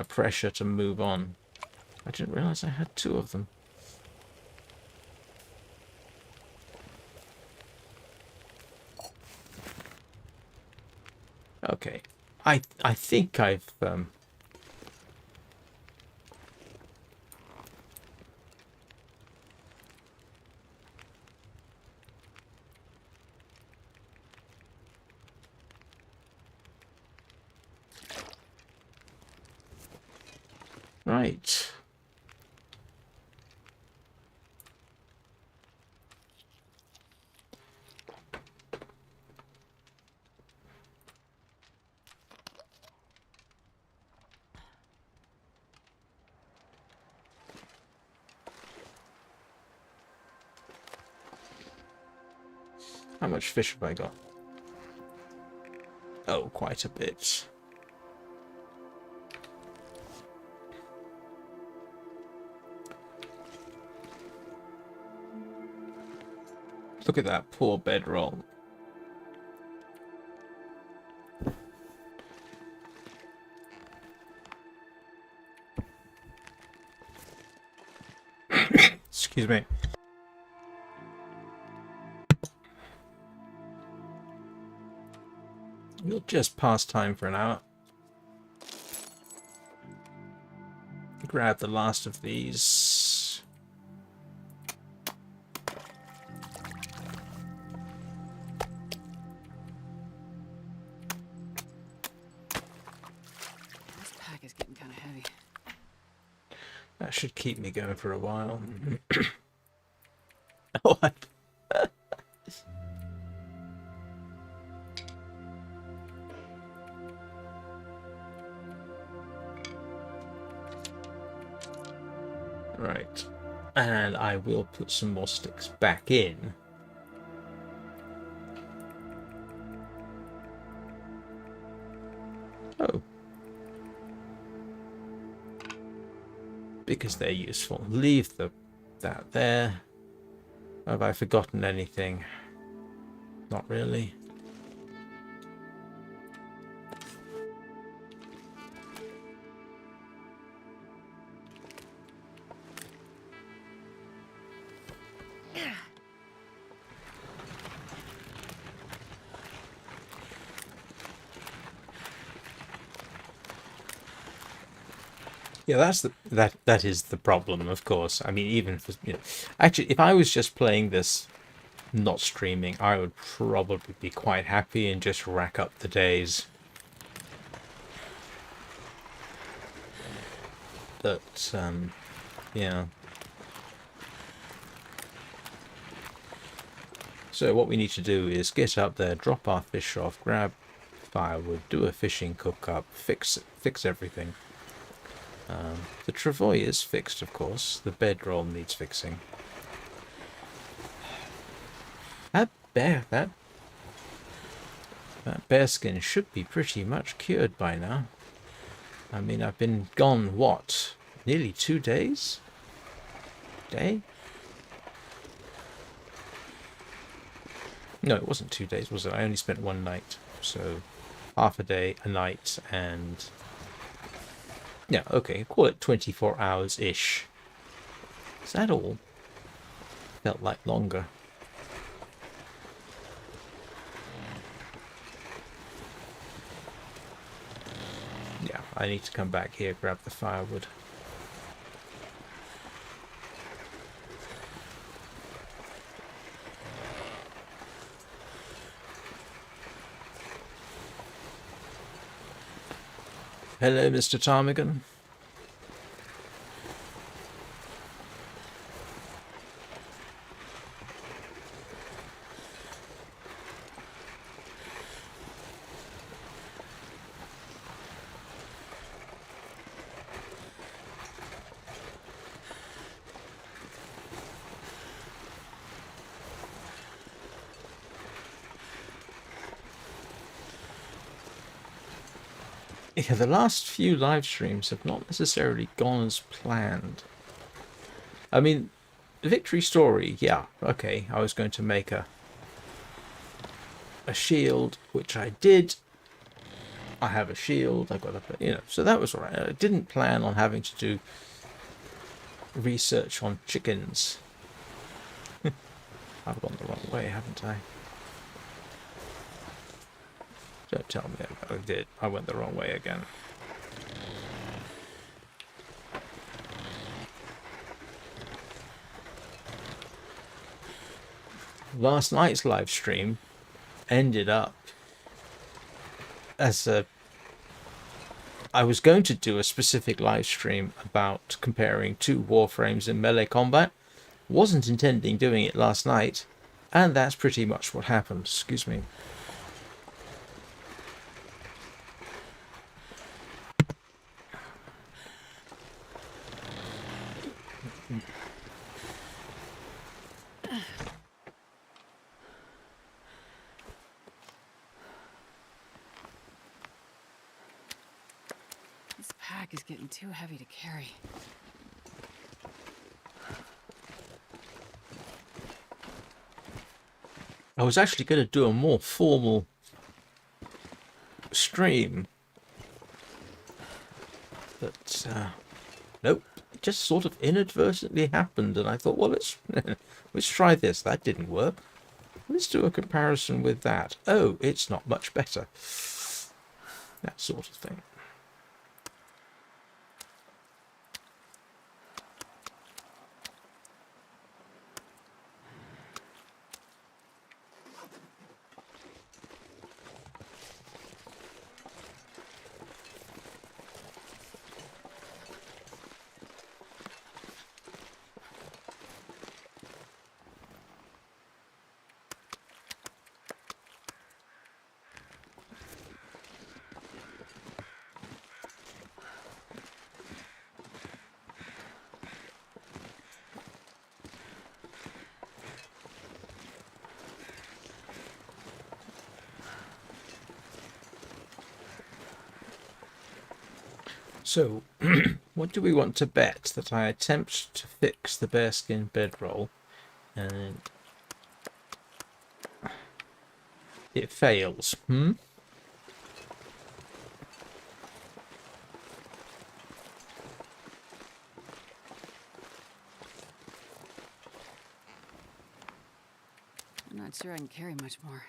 Speaker 1: pressure to move on. I didn't realize I had two of them. Okay, I think I've right. How much fish have I got? Oh, quite a bit. Look at that poor bedroll. Excuse me. We'll just pass time for an hour. Grab the last of these.
Speaker 2: This pack is getting kind of heavy.
Speaker 1: That should keep me going for a while. Oh, right. And I will put some more sticks back in. Oh. Because they're useful. Leave that there. Have I forgotten anything? Not really. Yeah, that is the problem, of course. I mean, even for, you know, actually, if I was just playing this, not streaming, I would probably be quite happy and just rack up the days. But yeah. So what we need to do is get up there, drop our fish off, grab firewood, do a fishing cook-up, fix everything. The travois is fixed, of course. The bedroll needs fixing. That bearskin should be pretty much cured by now. I mean, I've been gone, what? Nearly 2 days? Day? No, it wasn't 2 days, was it? I only spent one night. So, half a day, a night, and... yeah, okay, call it 24 hours-ish. Is that all? Felt like longer. Yeah, I need to come back here, grab the firewood. Hello, Mr. Ptarmigan. Yeah, the last few live streams have not necessarily gone as planned. I mean, the victory story, yeah, okay, I was going to make a shield, which I did. I have a shield, I got a, so that was alright. I didn't plan on having to do research on chickens. I've gone the wrong way, haven't I? Don't tell me I did. I went the wrong way again. Last night's live stream ended up as a... I was going to do a specific live stream about comparing two warframes in melee combat. Wasn't intending doing it last night, and that's pretty much what happened. Excuse me.
Speaker 2: This pack is getting too heavy to carry.
Speaker 1: I was actually going to do a more formal stream, but nope, it just sort of inadvertently happened, and I thought, well, let's try this. That didn't work. Let's do a comparison with that. Oh, it's not much better. That sort of thing. So, what do we want to bet? That I attempt to fix the bearskin bedroll and it fails? Hmm?
Speaker 2: I'm not sure I can carry much more.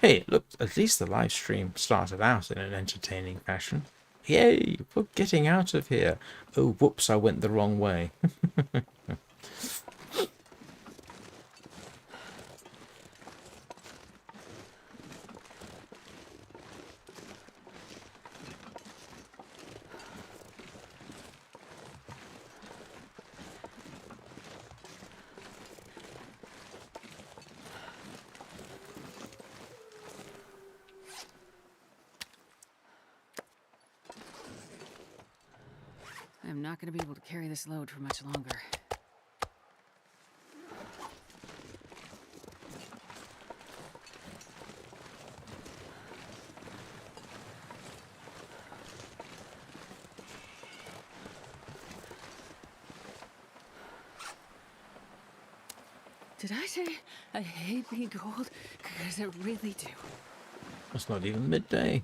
Speaker 1: Hey, look, at least the live stream started out in an entertaining fashion. Yay, we're getting out of here. Oh, whoops, I went the wrong way.
Speaker 2: I'm not going to be able to carry this load for much longer. Did I say I hate being cold? Because I really do.
Speaker 1: It's not even midday.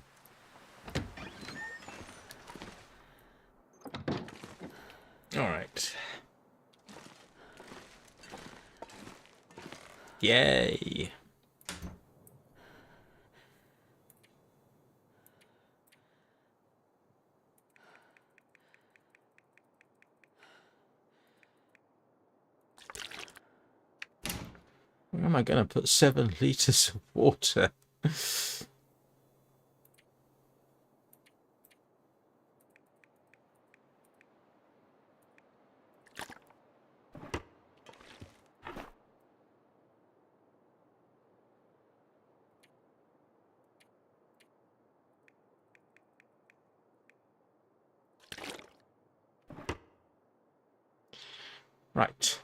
Speaker 1: All right. Yay. Where am I going to put 7 litres of water? Right.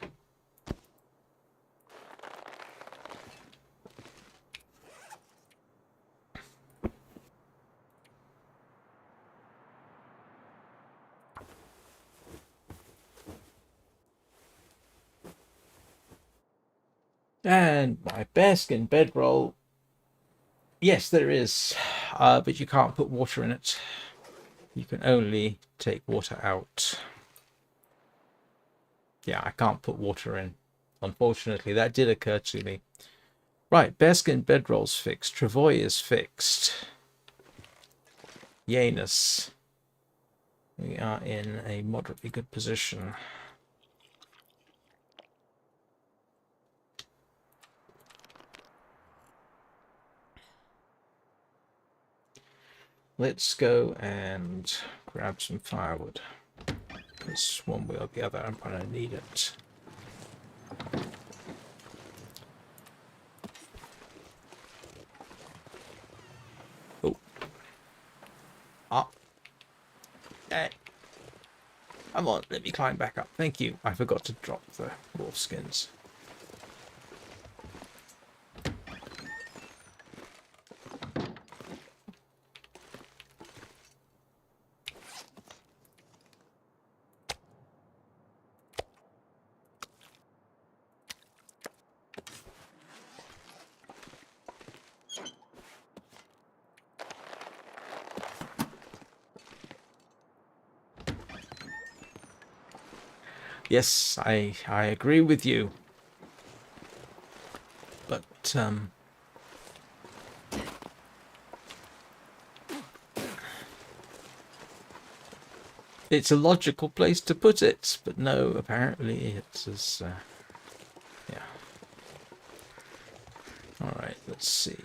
Speaker 1: And my bearskin bedroll. Yes, there is, but you can't put water in it. You can only take water out. Yeah, I can't put water in. Unfortunately, that did occur to me. Right, bearskin bedroll's fixed. Travoy is fixed. Yanus. We are in a moderately good position. Let's go and grab some firewood. Because one way or the other, I'm going to need it. Oh. Ah. Hey. Come on, let me climb back up. Thank you. I forgot to drop the wolf skins. Yes, I agree with you. But, it's a logical place to put it, but no, apparently it's as, yeah. Alright, let's see.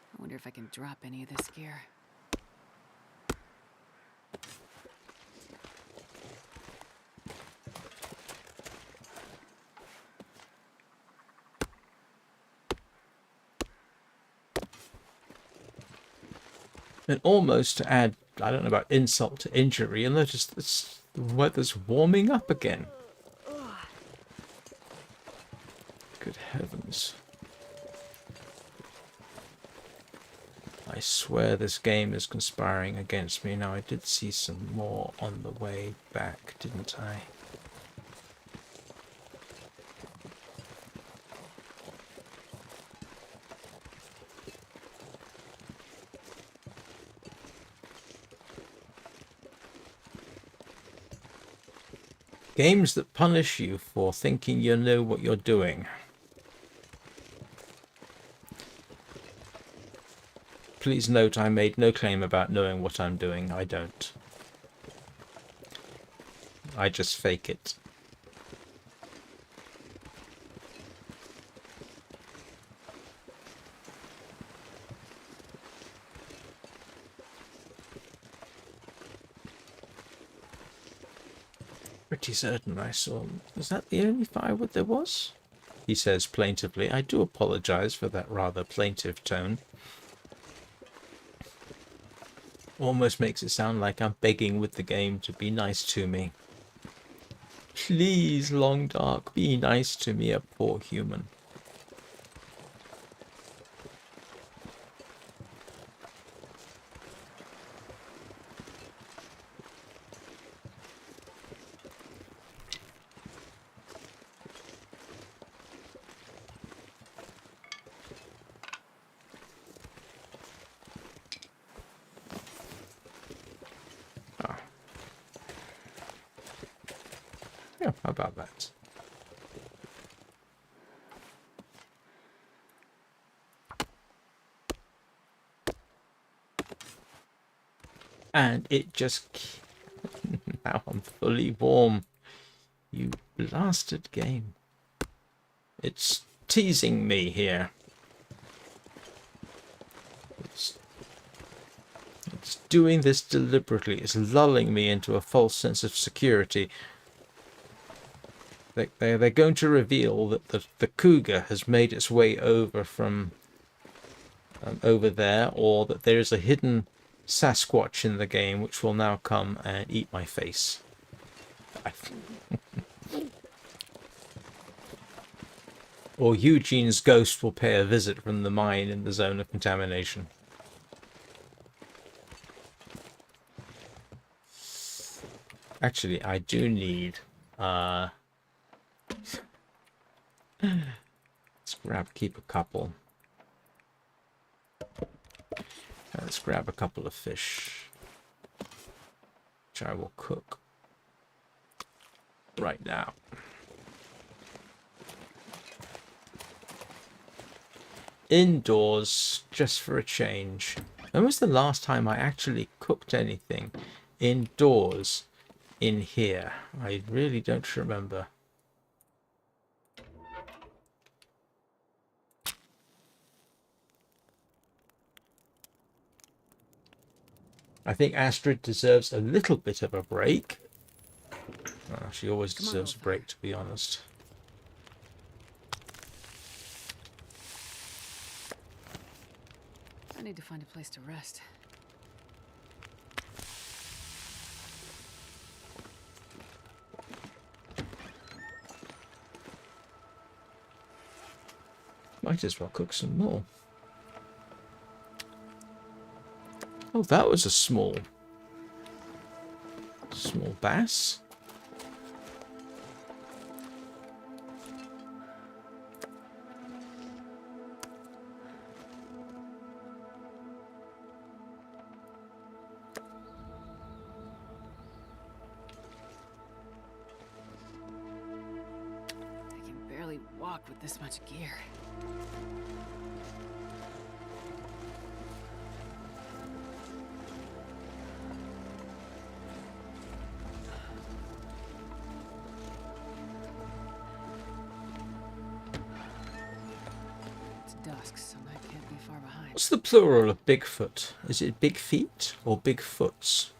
Speaker 2: I wonder if I can drop any of this gear.
Speaker 1: And almost to add, I don't know about insult to injury, you'll notice this, the weather's warming up again. Good heavens. I swear this game is conspiring against me. Now, I did see some more on the way back, didn't I? Games that punish you for thinking you know what you're doing. Please note I made no claim about knowing what I'm doing. I don't. I just fake it. Pretty certain I saw. Was that the only firewood there was? He says plaintively. I do apologize for that rather plaintive tone. Almost makes it sound like I'm begging with the game to be nice to me. Please, Long Dark, be nice to me, a poor human. How about that? And it just... Now I'm fully warm. You blasted game. It's teasing me here. It's doing this deliberately. It's lulling me into a false sense of security. They're going to reveal that the cougar has made its way over from over there, or that there is a hidden Sasquatch in the game which will now come and eat my face. Or Eugene's ghost will pay a visit from the mine in the zone of contamination. Actually, I do need... let's keep a couple. Let's grab a couple of fish, which I will cook right now. Indoors, just for a change. When was the last time I actually cooked anything indoors in here? I really don't remember. I think Astrid deserves a little bit of a break. She always deserves a break, to be honest.
Speaker 2: I need to find a place to rest.
Speaker 1: Might as well cook some more. Oh, that was a small bass.
Speaker 2: I can barely walk with this much gear. Dusk, so that can't be far behind.
Speaker 1: What's the plural of Bigfoot? Is it big feet or big foots?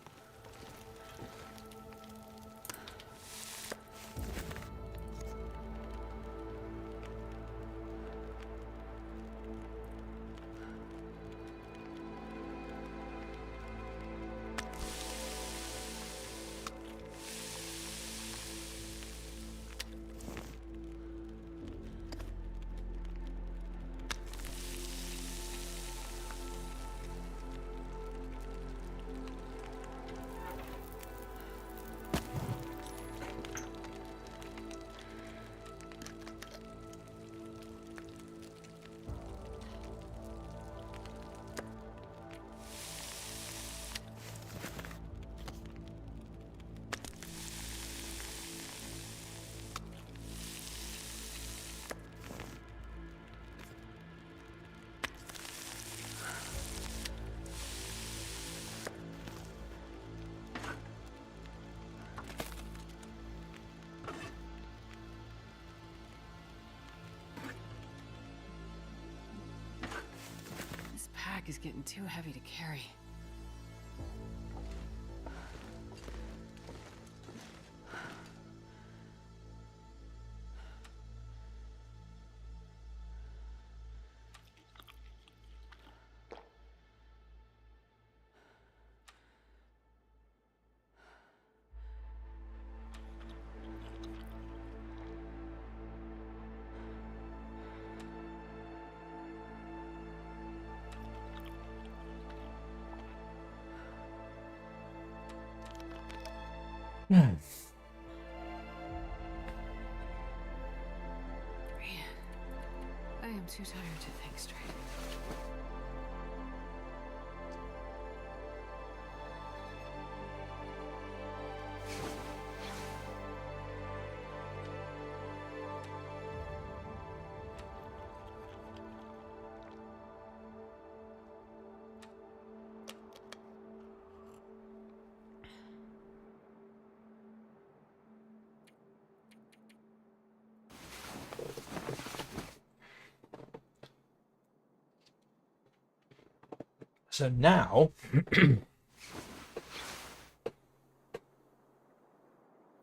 Speaker 2: This pack is getting too heavy to carry. Man, I am too tired to think straight.
Speaker 1: So now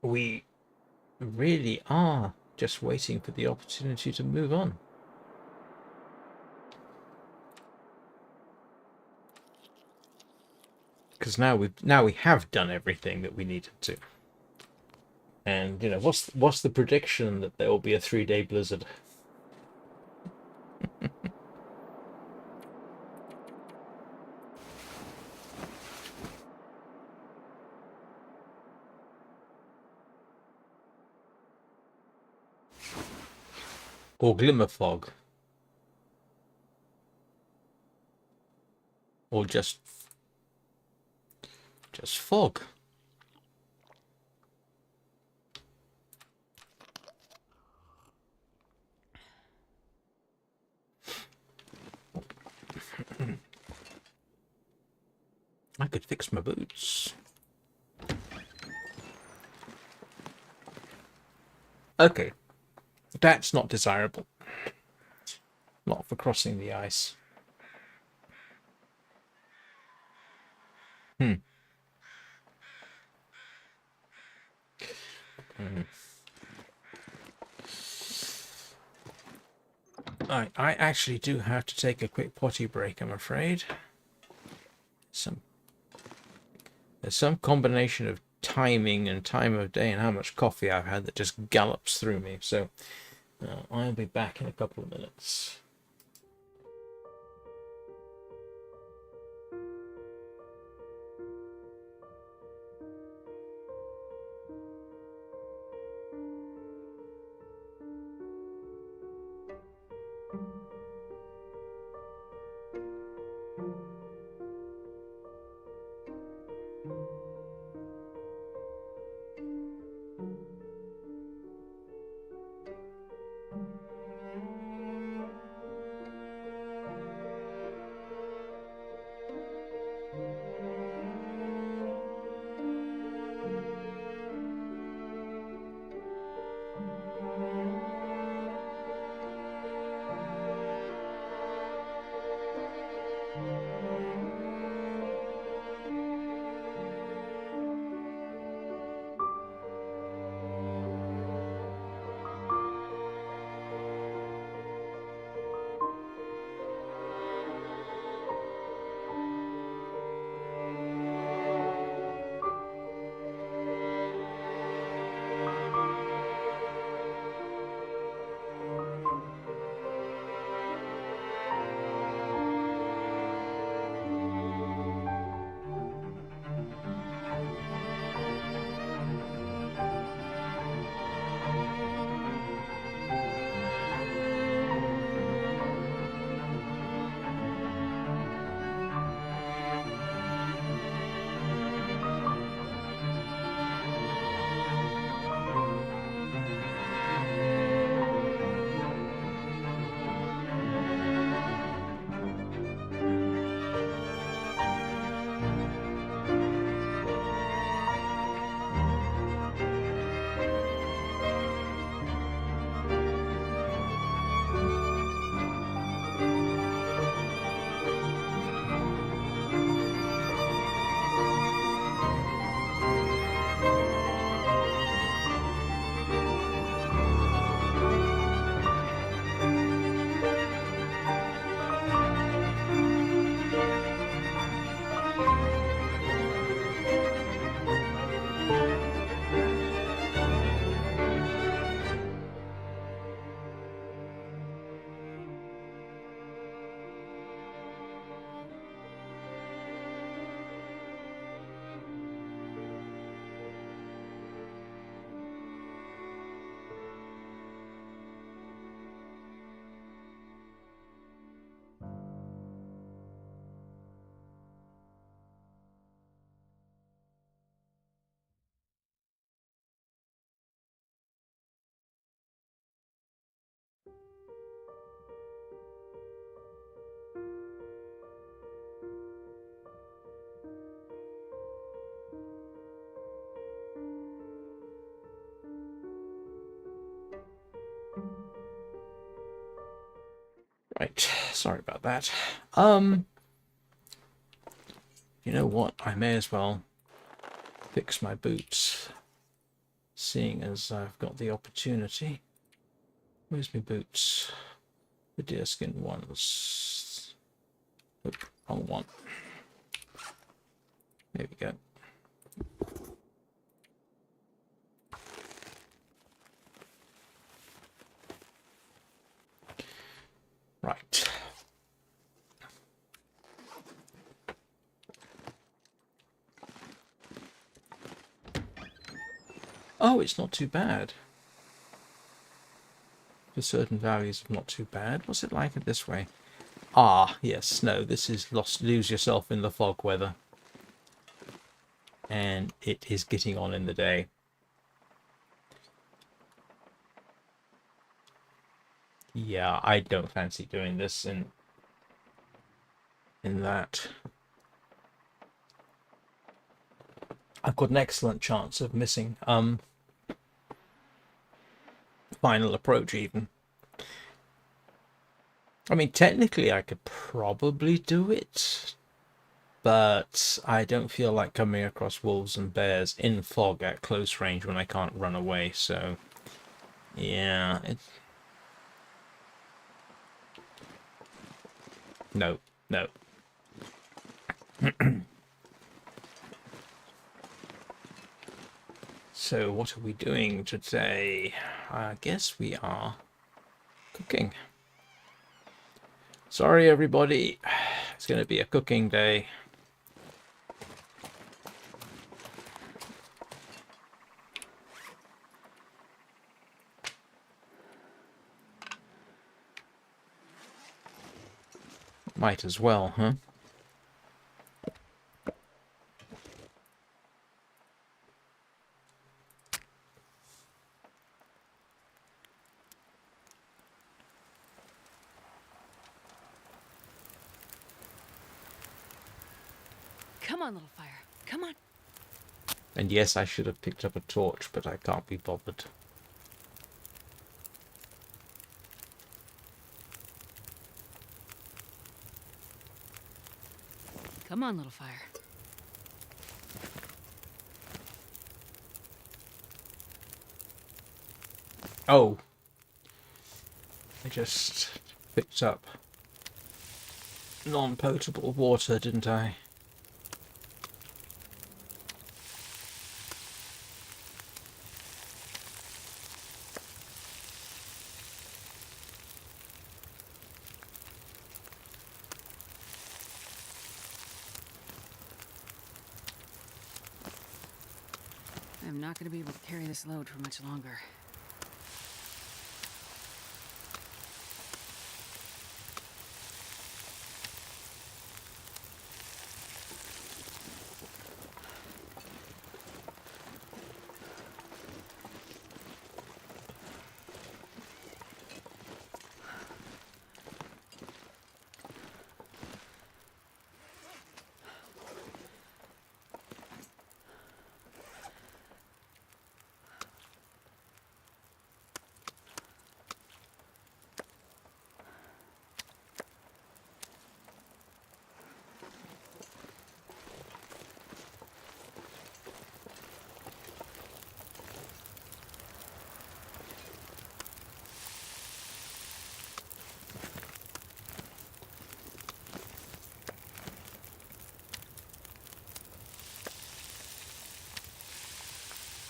Speaker 1: we really are just waiting for the opportunity to move on. Because now we have done everything that we needed to. And you know, what's the prediction that there will be a 3-day blizzard? Or glimmer fog? Or just fog? I could fix my boots. Okay, that's not desirable. Not for crossing the ice. Hmm. I actually do have to take a quick potty break, I'm afraid. There's some combination of timing and time of day and how much coffee I've had that just gallops through me. So I'll be back in a couple of minutes. Right, sorry about that. You know what? I may as well fix my boots, seeing as I've got the opportunity. Where's my boots? The deerskin ones. Oop, wrong one. There we go. Right. Oh, it's not too bad. For certain values of not too bad. What's it like this way? Ah, yes, no, this is lose yourself in the fog weather. And it is getting on in the day. Yeah, I don't fancy doing this in that. I've got an excellent chance of missing final approach even. I mean, technically I could probably do it, but I don't feel like coming across wolves and bears in fog at close range when I can't run away, so yeah, it's... No, no. So what are we doing today? I guess we are cooking. Sorry everybody, it's going to be a cooking day. Might as well, huh?
Speaker 2: Come on, little fire. Come on.
Speaker 1: And yes, I should have picked up a torch, but I can't be bothered.
Speaker 2: Come on, little fire.
Speaker 1: Oh. I just picked up non-potable water, didn't I?
Speaker 2: I'm not going to be able to carry this load for much longer.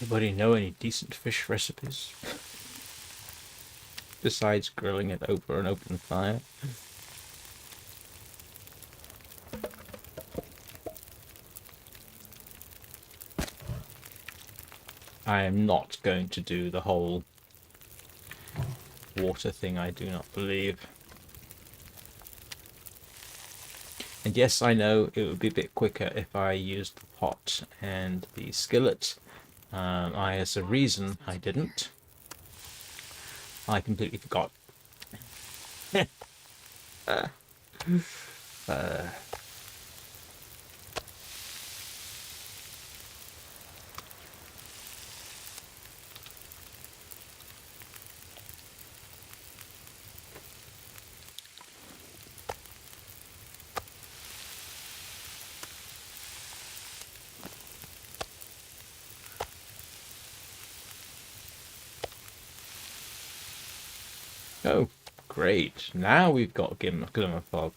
Speaker 1: Anybody know any decent fish recipes? Besides grilling it over an open fire? I am not going to do the whole water thing, I do not believe. And yes, I know it would be a bit quicker if I used the pot and the skillet. As a reason, I didn't. I completely forgot. Oh, great. Now we've got glimmer fog.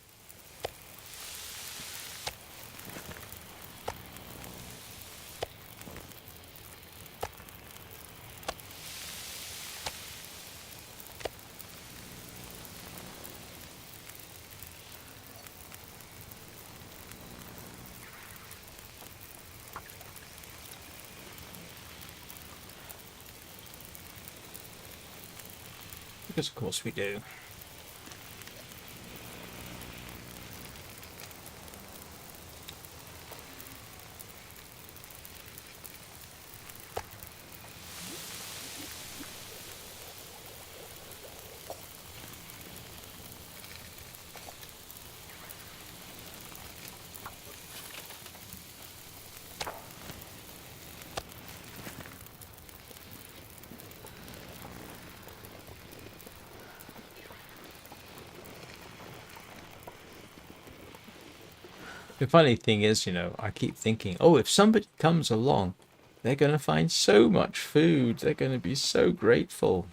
Speaker 1: Because of course we do. The funny thing is, you know, I keep thinking, oh, if somebody comes along, they're going to find so much food. They're going to be so grateful.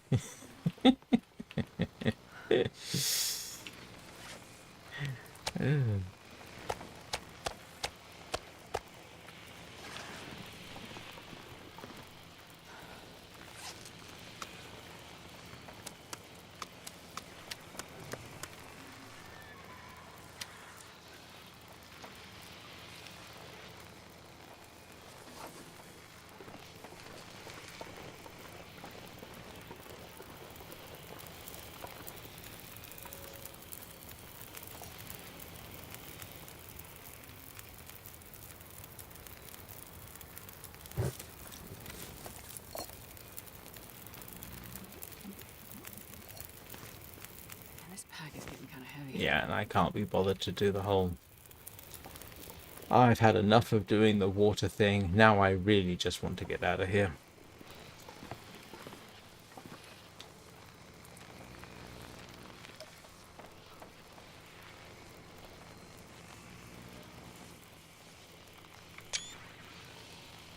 Speaker 2: This pack is getting kind of heavy.
Speaker 1: Yeah, and I can't be bothered to do the whole... I've had enough of doing the water thing. Now I really just want to get out of here.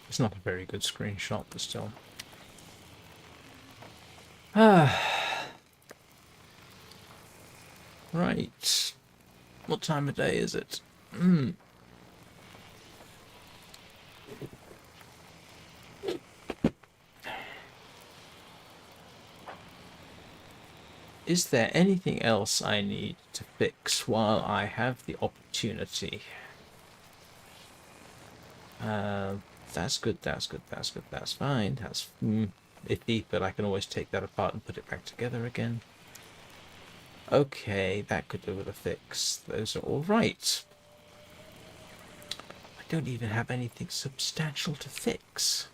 Speaker 1: It's not a very good screenshot, but still. Right. What time of day is it? Is there anything else I need to fix while I have the opportunity? That's good, that's good, that's good, that's fine. That's iffy, but I can always take that apart and put it back together again. Okay, that could do with a fix. Those are all right. I don't even have anything substantial to fix.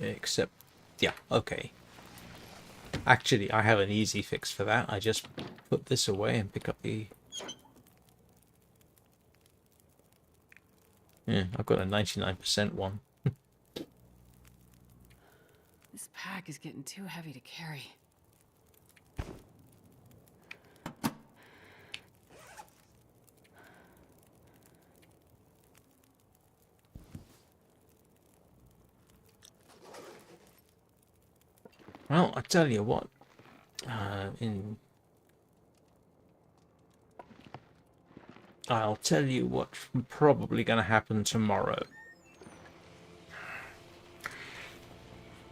Speaker 1: Except, yeah, okay. Actually, I have an easy fix for that. I just put this away and pick up the... Yeah, I've got a 99% one.
Speaker 2: This pack is getting too heavy to carry.
Speaker 1: Well, I tell you what. I'll tell you what's probably going to happen tomorrow.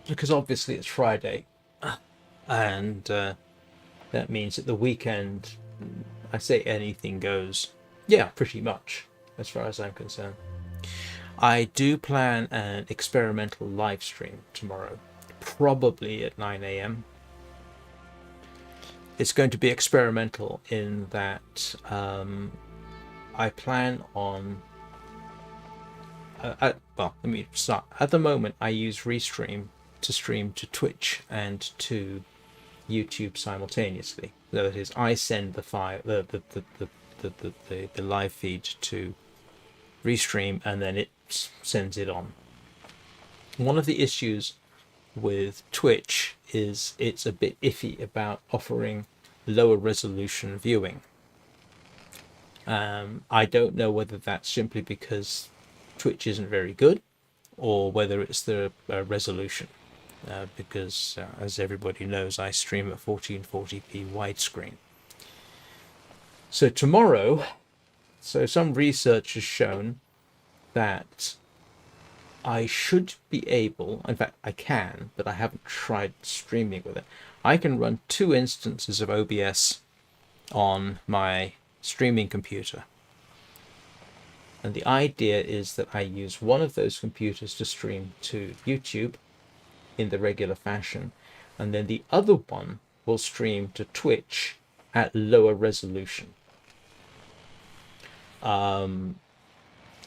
Speaker 1: Because obviously it's Friday. And that means at the weekend, I say anything goes. Yeah, pretty much, as far as I'm concerned. I do plan an experimental live stream tomorrow. Probably at 9 a.m. It's going to be experimental in that I plan on... well, let me start. At the moment, I use Restream to stream to Twitch and to YouTube simultaneously. That is, I send the file, the live feed to Restream, and then it sends it on. One of the issues with Twitch is it's a bit iffy about offering lower resolution viewing. I don't know whether that's simply because Twitch isn't very good, or whether it's the resolution. Because, as everybody knows, I stream at 1440p widescreen. So tomorrow, some research has shown that I should be able, in fact I can, but I haven't tried streaming with it. I can run 2 instances of OBS on my streaming computer. And the idea is that I use one of those computers to stream to YouTube in the regular fashion, and then the other one will stream to Twitch at lower resolution.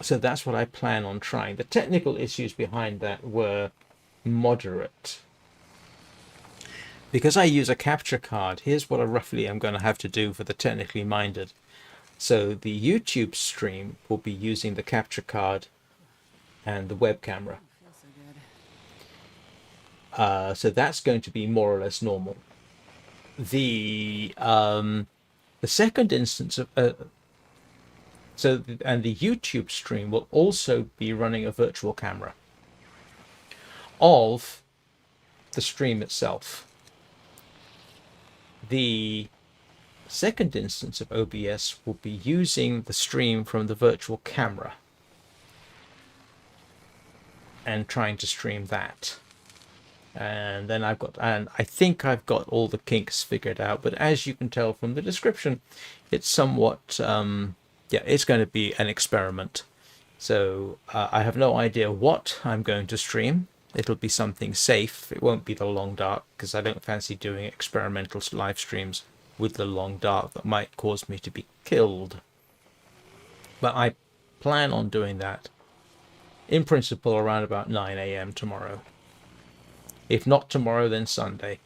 Speaker 1: So that's what I plan on trying. The technical issues behind that were moderate. Because I use a capture card, here's what I roughly am going to have to do for the technically minded. So the YouTube stream will be using the capture card and the web camera. So that's going to be more or less normal. The second instance of and the YouTube stream will also be running a virtual camera of the stream itself. The second instance of OBS will be using the stream from the virtual camera and trying to stream that. And then I think I've got all the kinks figured out, but as you can tell from the description, it's somewhat it's going to be an experiment. So I have no idea what I'm going to stream. It'll be something safe. It won't be the long dark, because I don't fancy doing experimental live streams with the long dark that might cause me to be killed. But I plan on doing that in principle around about 9 a.m. tomorrow. If not tomorrow, then Sunday.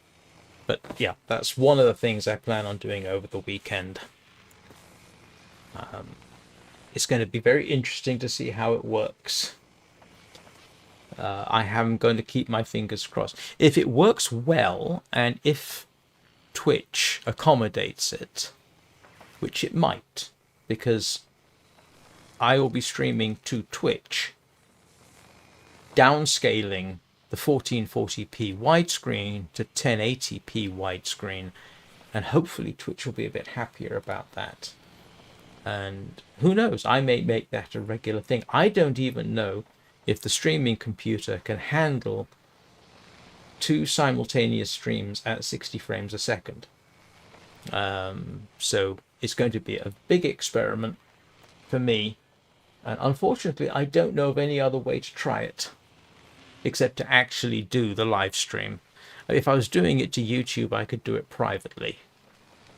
Speaker 1: But yeah, that's one of the things I plan on doing over the weekend. It's going to be very interesting to see how it works. I am going to keep my fingers crossed. If it works well, and if Twitch accommodates it, which it might, because I will be streaming to Twitch, downscaling the 1440p widescreen to 1080p widescreen, and hopefully Twitch will be a bit happier about that. And who knows, I may make that a regular thing. I don't even know if the streaming computer can handle 2 simultaneous streams at 60 frames a second. So it's going to be a big experiment for me, and unfortunately I don't know of any other way to try it except to actually do the live stream. If I was doing it to YouTube, I could do it privately,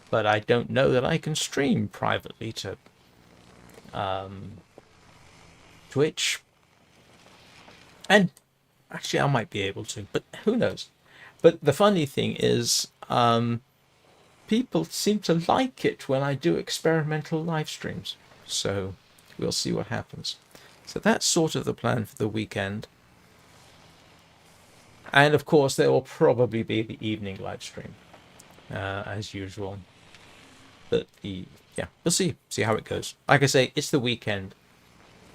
Speaker 1: but I don't know that I can stream privately to Twitch. And actually I might be able to, but who knows. But the funny thing is, people seem to like it when I do experimental live streams, so we'll see what happens. So that's sort of the plan for the weekend. And of course there will probably be the evening live stream, as usual. But we'll see how it goes. Like I say, it's the weekend.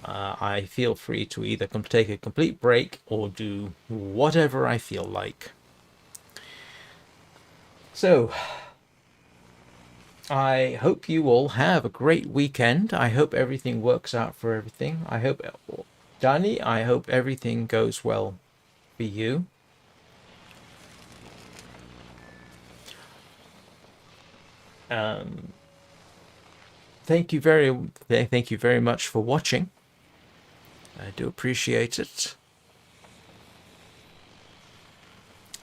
Speaker 1: I feel free to either take a complete break or do whatever I feel like. So I hope you all have a great weekend. I hope everything works out for everything. I hope, Danny, I hope everything goes well for you. Thank you very much for watching. I do appreciate it.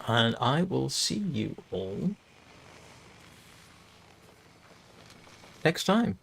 Speaker 1: And I will see you all next time.